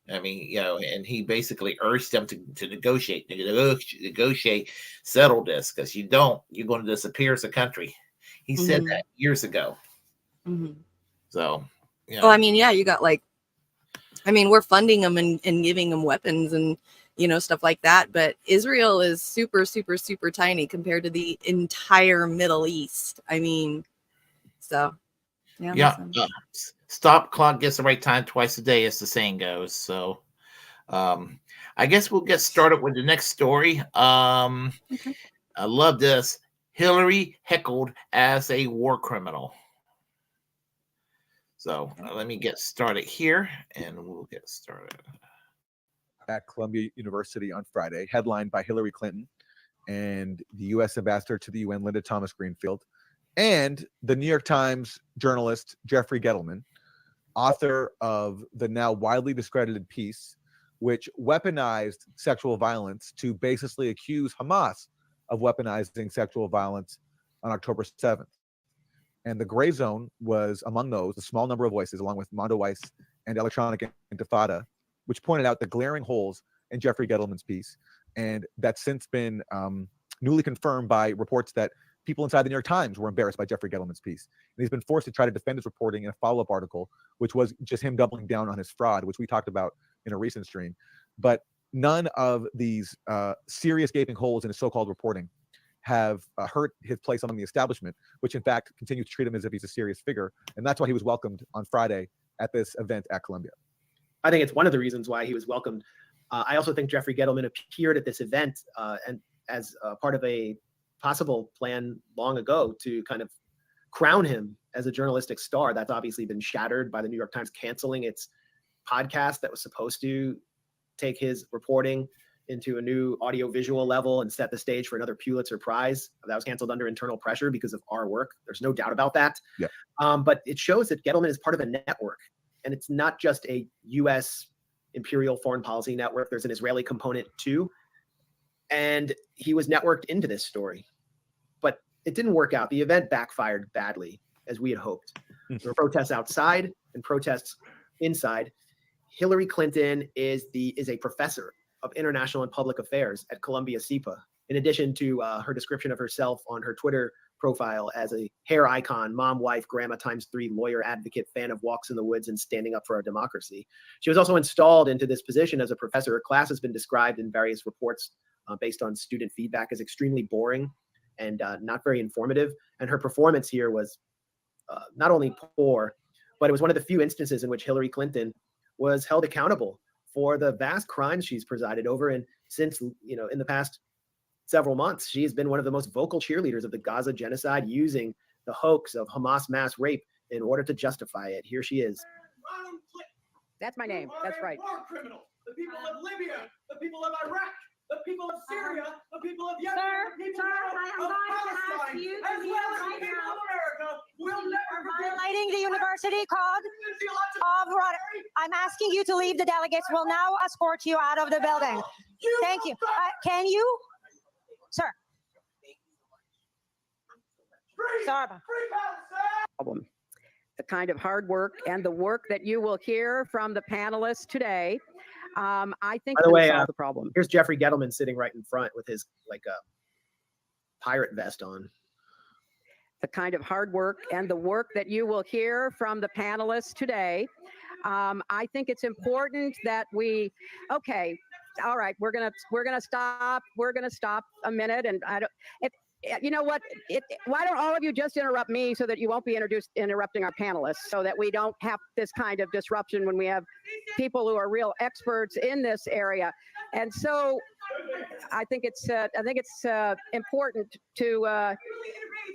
S2: I mean, you know, and he basically urged them to negotiate, settle this, because you don't, you're going to disappear as a country. He said that years ago.
S1: Mm-hmm.
S2: So, yeah.
S1: Well, I mean, yeah, you got like, I mean, we're funding them and giving them weapons and, you know, stuff like that. But Israel is super, super, super tiny compared to the entire Middle East. I mean, so,
S2: yeah. Stop clock gets the right time twice a day, as the saying goes. So, I guess we'll get started with the next story. I love this. Hillary heckled as a war criminal. So let me get started here, and we'll get started.
S19: At Columbia University on Friday, headlined by Hillary Clinton and the U.S. ambassador to the UN, Linda Thomas Greenfield, and the New York Times journalist Jeffrey Gettleman, author of the now widely discredited piece, which weaponized sexual violence to baselessly accuse Hamas of weaponizing sexual violence on October 7th. And the gray zone was among those, a small number of voices, along with Mondo Weiss and Electronic Intifada, which pointed out the glaring holes in Jeffrey Gettleman's piece. And that's since been newly confirmed by reports that people inside the New York Times were embarrassed by Jeffrey Gettleman's piece. And he's been forced to try to defend his reporting in a follow-up article, which was just him doubling down on his fraud, which we talked about in a recent stream. But none of these serious gaping holes in his so-called reporting have hurt his place among the establishment, which in fact continues to treat him as if he's a serious figure. And that's why he was welcomed on Friday at this event at Columbia.
S20: I think it's one of the reasons why he was welcomed. I also think Jeffrey Gettleman appeared at this event and as part of a possible plan long ago to kind of crown him as a journalistic star. That's obviously been shattered by the New York Times canceling its podcast that was supposed to take his reporting into a new audio-visual level and set the stage for another Pulitzer Prize. That was canceled under internal pressure because of our work. There's no doubt about that.
S19: Yeah.
S20: But it shows that Gettleman is part of a network, and it's not just a U.S. imperial foreign policy network. There's an Israeli component too. And he was networked into this story, but it didn't work out. The event backfired badly, as we had hoped. There were protests outside and protests inside. Hillary Clinton is a professor of international and public affairs at Columbia SIPA, in addition to her description of herself on her Twitter profile as a hair icon, mom, wife, grandma ×3, lawyer, advocate, fan of walks in the woods and standing up for our democracy. She was also installed into this position as a professor. Her class has been described in various reports based on student feedback as extremely boring and not very informative. And her performance here was not only poor, but it was one of the few instances in which Hillary Clinton was held accountable for the vast crimes she's presided over. And since, in the past several months, she has been one of the most vocal cheerleaders of the Gaza genocide, using the hoax of Hamas mass rape in order to justify it. Here she is.
S21: That's my name. That's right.
S22: War criminals. The people of Libya, the people of Iraq, the people of Syria, the people of Yemen, the people of Palestine, as well as the people of America will never
S23: Violating the university code of Rotary. I'm asking you to leave. The delegates will now escort you out of the building. Thank you. Can you, sir? Sarba.
S21: Problem. The kind of hard work and the work that you will hear from the panelists today, I think
S20: By the way,
S21: solve the problem.
S20: Here's Jeffrey Gettleman sitting right in front with his pirate vest on.
S21: The kind of hard work and the work that you will hear from the panelists today, I think it's important that we. Okay, all right, we're gonna stop. We're gonna stop a minute, and I don't. You know what? Why don't all of you just interrupt me so that you won't be interrupting our panelists, so that we don't have this kind of disruption when we have people who are real experts in this area. And so, I think it's important to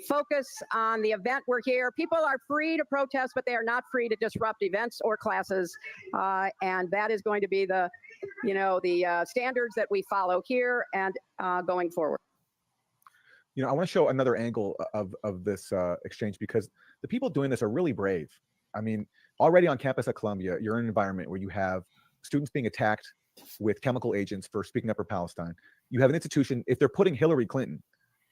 S21: focus on the event we're here. People are free to protest, but they are not free to disrupt events or classes, and that is going to be the standards that we follow here and going forward.
S19: I want to show another angle of this exchange, because the people doing this are really brave. I mean, already on campus at Columbia, you're in an environment where you have students being attacked with chemical agents for speaking up for Palestine. You have an institution, if they're putting Hillary Clinton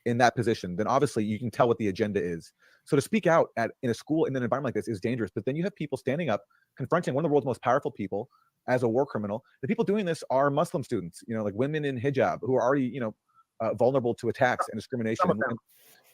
S19: in that position, then obviously you can tell what the agenda is. So to speak out in a school, in an environment like this, is dangerous. But then you have people standing up, confronting one of the world's most powerful people as a war criminal. The people doing this are Muslim students, like women in hijab, who are already, vulnerable to attacks and discrimination.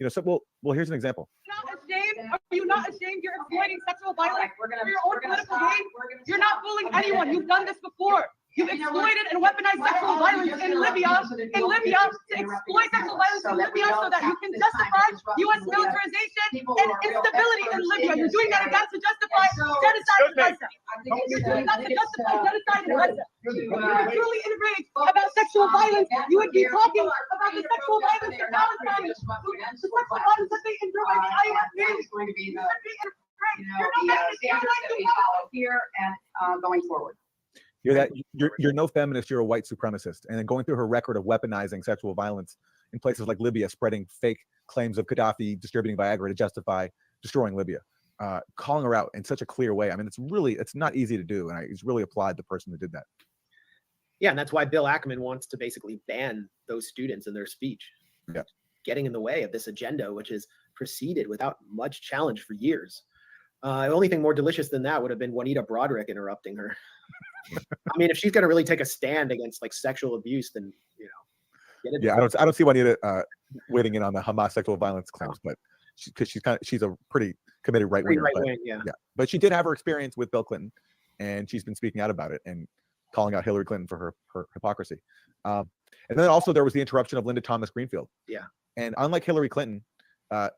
S19: Well, here's an example.
S22: Not ashamed? Are you not ashamed? You're exploiting sexual violence for your own political gain. You're not bullying anyone. You've done this before. You've exploited and weaponized sexual violence in Libya to exploit sexual violence in Libya so that you can justify U.S. militarization and instability in Libya. You're doing that again to justify genocide in Gaza. You're doing that to justify genocide in Gaza. If you were truly enraged about sexual violence, you would be talking about the sexual violence in Palestine, the sexual violence that they endure by the ISP.
S21: Going to be the standards that we follow here and going forward.
S19: You're no feminist, you're a white supremacist. And then going through her record of weaponizing sexual violence in places like Libya, spreading fake claims of Gaddafi distributing Viagra to justify destroying Libya, calling her out in such a clear way. I mean, it's not easy to do. And I just really applaud the person who did that.
S20: Yeah, and that's why Bill Ackman wants to basically ban those students in their speech.
S19: Yeah.
S20: Getting in the way of this agenda, which has proceeded without much challenge for years. The only thing more delicious than that would have been Juanita Broderick interrupting her. I mean, if she's going to really take a stand against sexual abuse, then
S19: I don't see Juanita weighing in on the Hamas sexual violence claims, but because she's a pretty committed right winger.
S20: Yeah.
S19: But she did have her experience with Bill Clinton, and she's been speaking out about it and calling out Hillary Clinton for her hypocrisy. And then also there was the interruption of Linda Thomas Greenfield.
S20: Yeah.
S19: And unlike Hillary Clinton,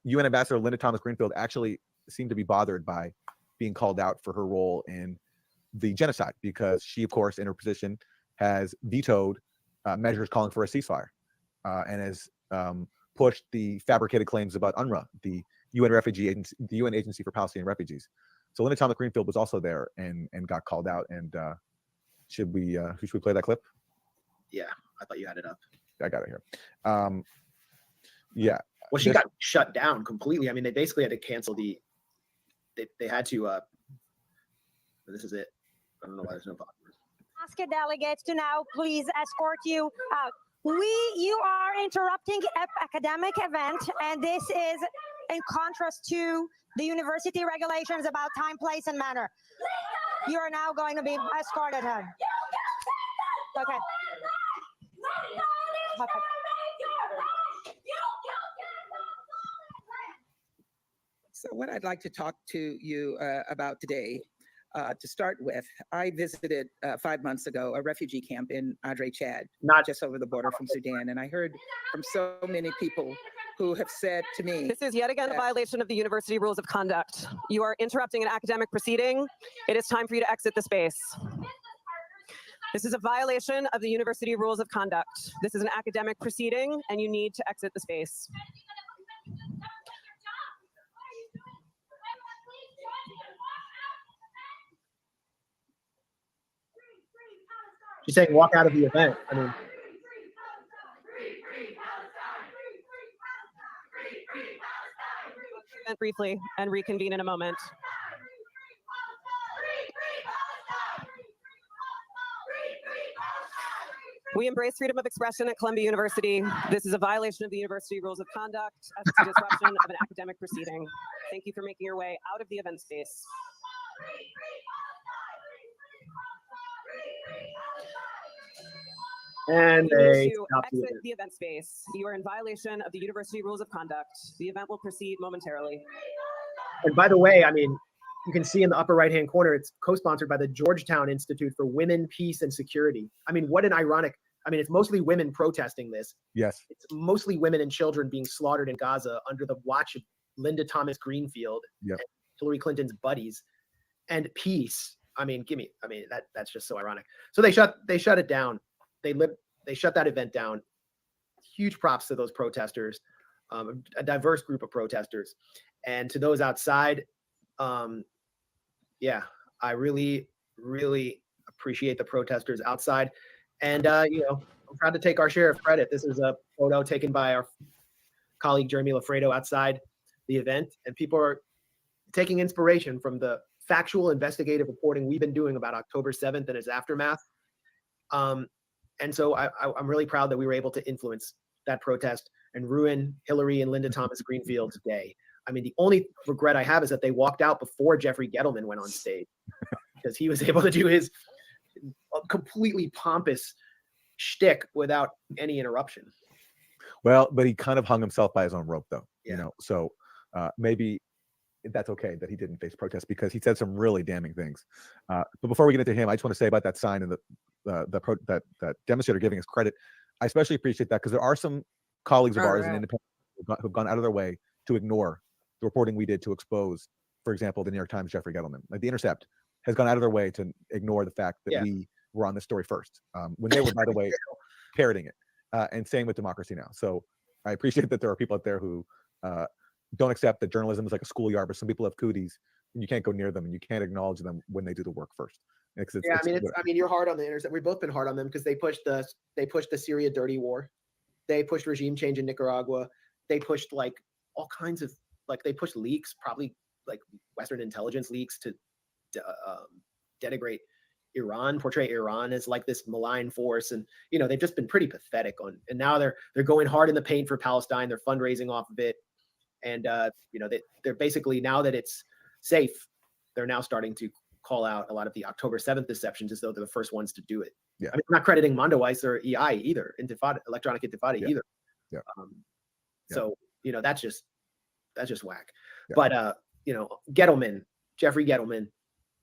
S19: UN Ambassador Linda Thomas Greenfield actually seemed to be bothered by being called out for her role in the genocide, because she, of course, in her position, has vetoed measures calling for a ceasefire and has pushed the fabricated claims about UNRWA, the UN refugee agency, the UN Agency for Palestinian Refugees. So Linda Thomas Greenfield was also there and got called out. And should we play that clip?
S20: Yeah, I thought you had it up.
S19: I got it here. Yeah.
S20: Well, she got shut down completely. I mean, they basically had to cancel they had to. This is it. I don't know why there's no button.
S23: Ask your delegates to now please escort you out. You are interrupting an academic event, and this is in contrast to the university regulations about time, place, and manner. You are now going to be escorted home. Okay.
S24: So what I'd like to talk to you about today, to start with, I visited 5 months ago a refugee camp in Adre, Chad, not just over the border from Sudan. And I heard from so many people who have said to me—
S25: This is yet again a violation of the university rules of conduct. You are interrupting an academic proceeding. It is time for you to exit the space. This is a violation of the university rules of conduct. This is an academic proceeding, and you need to exit the space.
S20: She's saying walk out of the event. I mean,
S25: Briefly and reconvene in a moment. We embrace freedom of expression at Columbia University. This is a violation of the university rules of conduct as it's a disruption of an academic proceeding. Thank you for making your way out of the event space.
S20: And
S25: You
S20: they
S25: need to
S20: stopped the
S25: exit
S20: event.
S25: the event space. You are in violation of the university rules of conduct. The event will proceed momentarily.
S20: And by the way, I mean, you can see in the upper right-hand corner, it's co-sponsored by the Georgetown Institute for Women, Peace, and Security. I mean, what an ironic, I mean, it's mostly women protesting this.
S19: Yes.
S20: It's mostly women and children being slaughtered in Gaza under the watch of Linda Thomas Greenfield,
S19: Yep.
S20: and Hillary Clinton's buddies. And peace. I mean, that's just so ironic. So they shut it down. They shut that event down. Huge props to those protesters, a diverse group of protesters. And to those outside, yeah, I really, really appreciate the protesters outside. And, you know, I'm proud to take our share of credit. This is a photo taken by our colleague, Jeremy Lafredo, outside the event. And people are taking inspiration from the factual investigative reporting we've been doing about October 7th and its aftermath. And so I'm really proud that we were able to influence that protest and ruin Hillary and Linda Thomas Greenfield's day. I mean, the only regret I have is that they walked out before Jeffrey Gettleman went on stage, because he was able to do his completely pompous shtick without any interruption.
S19: Well, but he kind of hung himself by his own rope, though.
S20: Yeah.
S19: You know, so maybe that's okay that he didn't face protest, because he said some really damning things. But before we get into him, I just want to say about that sign and that demonstrator giving us credit. I especially appreciate that, because there are some colleagues of ours and independents who've gone out of their way to ignore the reporting we did to expose, for example, the New York Times Jeffrey Gettleman. Like The Intercept has gone out of their way to ignore the fact that we were on this story first, when they were, by the way, parroting it and saying with Democracy Now. So I appreciate that there are people out there who don't accept that journalism is like a schoolyard, but some people have cooties and you can't go near them and you can't acknowledge them when they do the work first.
S20: I mean, you're hard on the Intercept. We've both been hard on them because they pushed the Syria dirty war. They pushed regime change in Nicaragua. They pushed like all kinds of, like, they pushed leaks, probably like Western intelligence leaks to denigrate Iran, portray Iran as like this malign force. And, you know, they've just been pretty pathetic on, and now they're going hard in the paint for Palestine. They're fundraising off of it. And, you know, they're basically, now that it's safe, they're now starting to call out a lot of the October 7th deceptions as though they're the first ones to do it.
S19: Yeah.
S20: I mean, I'm not crediting Mondoweiss or EI either, Intifada, Electronic Intifada either.
S19: Yeah.
S20: So, you know, that's just whack.
S19: Yeah.
S20: But, you know, Jeffrey Gettleman,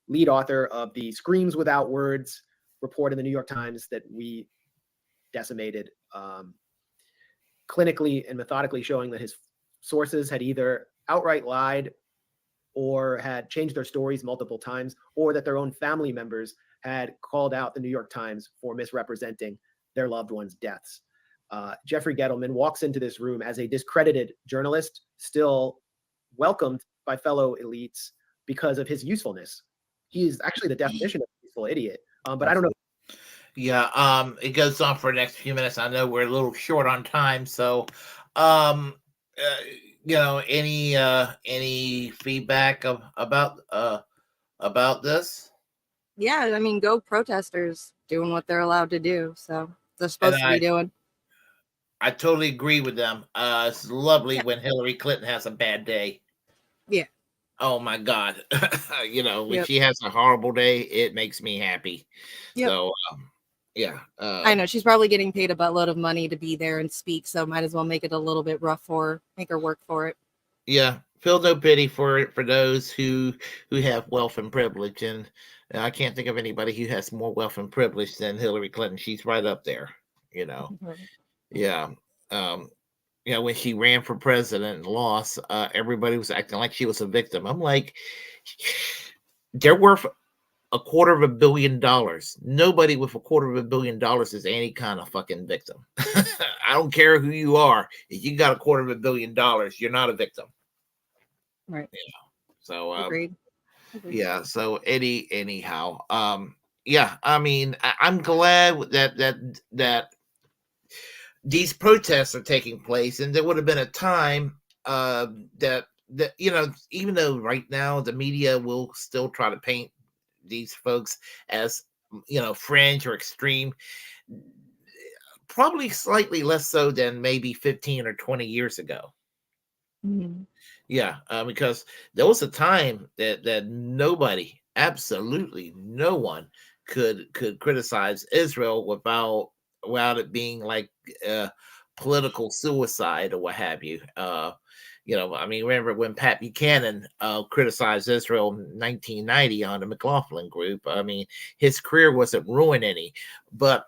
S20: lead author of the Screams Without Words report in the New York Times that we decimated, clinically and methodically showing that his sources had either outright lied or had changed their stories multiple times, or that their own family members had called out the New York Times for misrepresenting their loved ones' deaths. Jeffrey Gettleman walks into this room as a discredited journalist, still welcomed by fellow elites because of his usefulness. He is actually the definition of a useful idiot. But I don't know.
S2: Yeah, it goes on for the next few minutes. I know we're a little short on time, so you know, any feedback about this?
S1: Yeah, I mean, go protesters doing what they're allowed to do. So they're supposed to be doing.
S2: I totally agree with them. It's lovely when Hillary Clinton has a bad day.
S1: Yeah.
S2: Oh my God. You know, when
S1: Yep.
S2: she has a horrible day, it makes me happy.
S1: Yep.
S2: So yeah.
S1: I know she's probably getting paid a buttload of money to be there and speak, so might as well make it a little bit rough for her, make her work for it.
S2: Yeah, feel no pity for those who have wealth and privilege, and I can't think of anybody who has more wealth and privilege than Hillary Clinton. She's right up there, you know. Yeah. You know, when she ran for president and lost, everybody was acting like she was a victim. I'm like, they're worth $250 million. Nobody with $250 million is any kind of fucking victim. I don't care who you are. If you got $250 million, you're not a victim.
S1: Right.
S2: So
S1: Agreed.
S2: yeah. So anyhow, yeah. I mean, I'm glad that these protests are taking place, and there would have been a time that even though right now the media will still try to paint these folks as fringe or extreme, probably slightly less so than maybe 15 or 20 years ago. Yeah, because there was a time that nobody, absolutely no one, could criticize Israel without it being like political suicide or what have you. I mean, remember when Pat Buchanan criticized Israel in 1990 on the McLaughlin Group? I mean, his career wasn't ruined any, but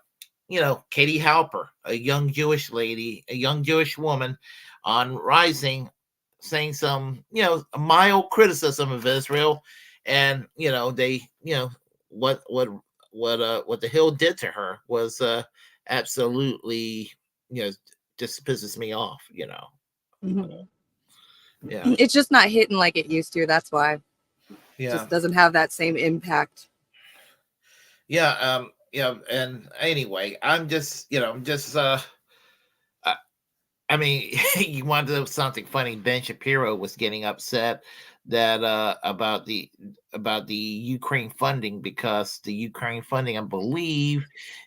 S2: Katie Halper, a young Jewish lady, a young Jewish woman on Rising, saying some, a mild criticism of Israel, and they, what the Hill did to her was absolutely, just pisses me off,
S1: Mhm.
S2: Yeah.
S1: It's just not hitting like it used to. That's why. It
S2: Yeah.
S1: just doesn't have that same impact.
S2: Yeah. And anyway, I mean, you want to know something funny? Ben Shapiro was getting upset that about the Ukraine funding, because the Ukraine funding, I believe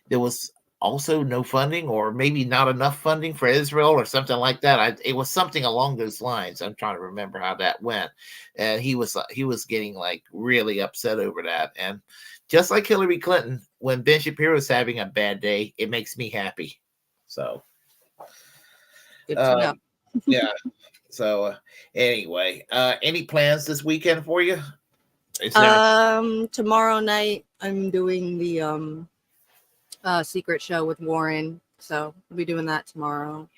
S2: there was also no funding, or maybe not enough funding for Israel, or something like that. It was something along those lines. I'm trying to remember how that went, and he was getting like really upset over that. And just like Hillary Clinton, when Ben Shapiro is having a bad day, it makes me happy. So.
S1: Good to know.
S2: Yeah. So anyway, any plans this weekend for you? Is there
S1: Tomorrow night I'm doing the secret show with Warren, so we'll be doing that tomorrow.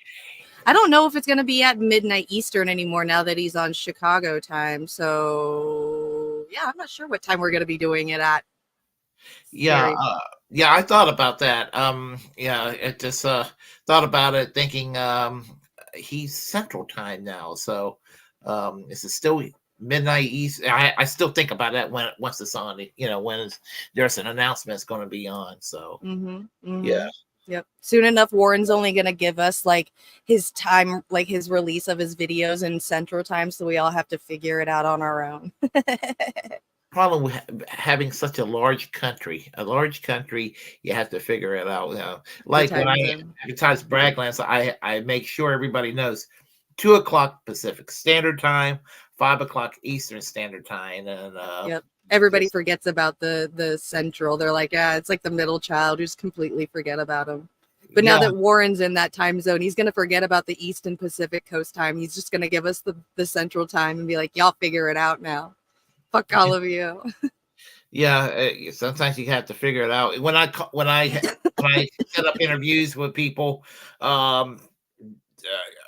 S1: I don't know if it's gonna be at midnight Eastern anymore now that he's on Chicago time. So yeah, I'm not sure what time we're gonna be doing it at.
S2: Yeah,
S1: Scary.
S2: yeah, I thought about that. Yeah, it just thought about it, thinking he's Central Time now, so is it still midnight East? I still think about that once it's on. When there's an announcement it's going to be on. So yeah.
S1: Yep. Soon enough, Warren's only gonna give us like his time, like his release of his videos in Central Time, so we all have to figure it out on our own.
S2: Problem with having such a large country, you have to figure it out. Like when I advertise Braggland, so I make sure everybody knows 2:00 Pacific Standard Time, 5:00 Eastern Standard Time, and
S1: Yep. Everybody forgets about the Central. They're like, yeah, it's like the middle child. Just completely forget about him. But now
S2: Yeah.
S1: that Warren's in that time zone, he's gonna forget about the East and Pacific Coast time. He's just gonna give us the Central Time and be like, y'all figure it out now. Fuck all of you.
S2: Yeah, sometimes you have to figure it out. When I set up interviews with people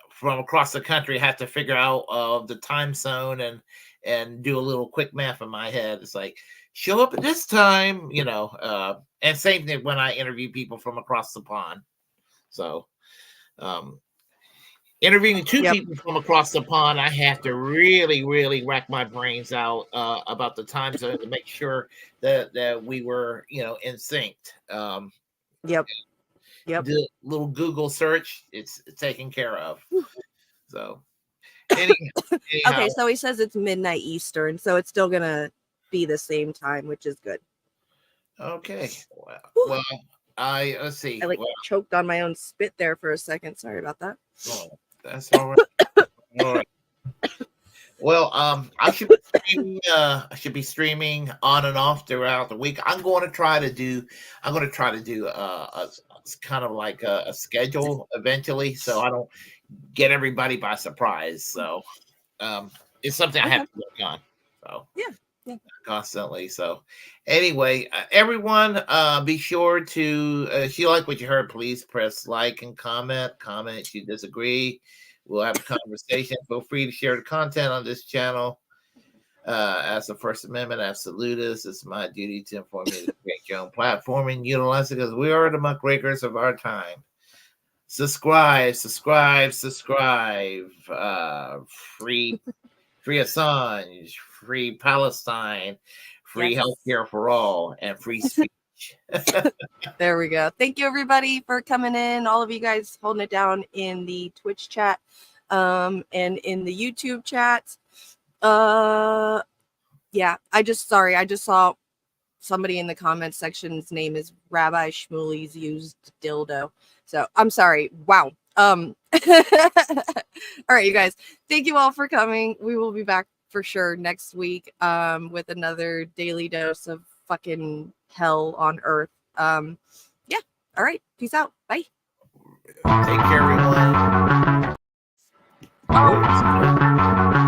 S2: from across the country, I have to figure out the time zone and do a little quick math in my head. It's like, show up at this time, and same thing when I interview people from across the pond. So interviewing two people from across the pond, I have to really, really rack my brains out about the time zone to make sure that we were, in sync.
S1: Yep.
S2: The little Google search, it's taken care of. So, anyhow,
S1: Okay, so he says it's midnight Eastern, so it's still gonna be the same time, which is good.
S2: Okay. Well, let's see.
S1: I choked on my own spit there for a second. Sorry about that.
S2: Oh, that's all right. All right. Well, I should be streaming on and off throughout the week. I'm going to try to do a kind of like a schedule eventually, so I don't get everybody by surprise. So it's something I have to work on. So
S1: yeah.
S2: Constantly. So anyway, everyone, be sure to if you like what you heard, please press like and comment. If you disagree, we'll have a conversation. Feel free to share the content on this channel. As the First Amendment absolutist, it's my duty to inform you to create your own platform and utilize it because we are the muckrakers of our time. Subscribe. Free Assange, free Palestine, free
S1: Yes.
S2: healthcare for all, and free speech.
S1: There we go. Thank you everybody for coming in. All of you guys holding it down in the Twitch chat, and in the YouTube chat. Yeah, I just saw somebody in the comments section's name is Rabbi Shmuley's used dildo. So I'm sorry. Wow. All right, you guys. Thank you all for coming. We will be back for sure next week with another daily dose of fucking hell on earth. Yeah. All right. Peace out. Bye.
S2: Take care, everyone.
S1: Oh.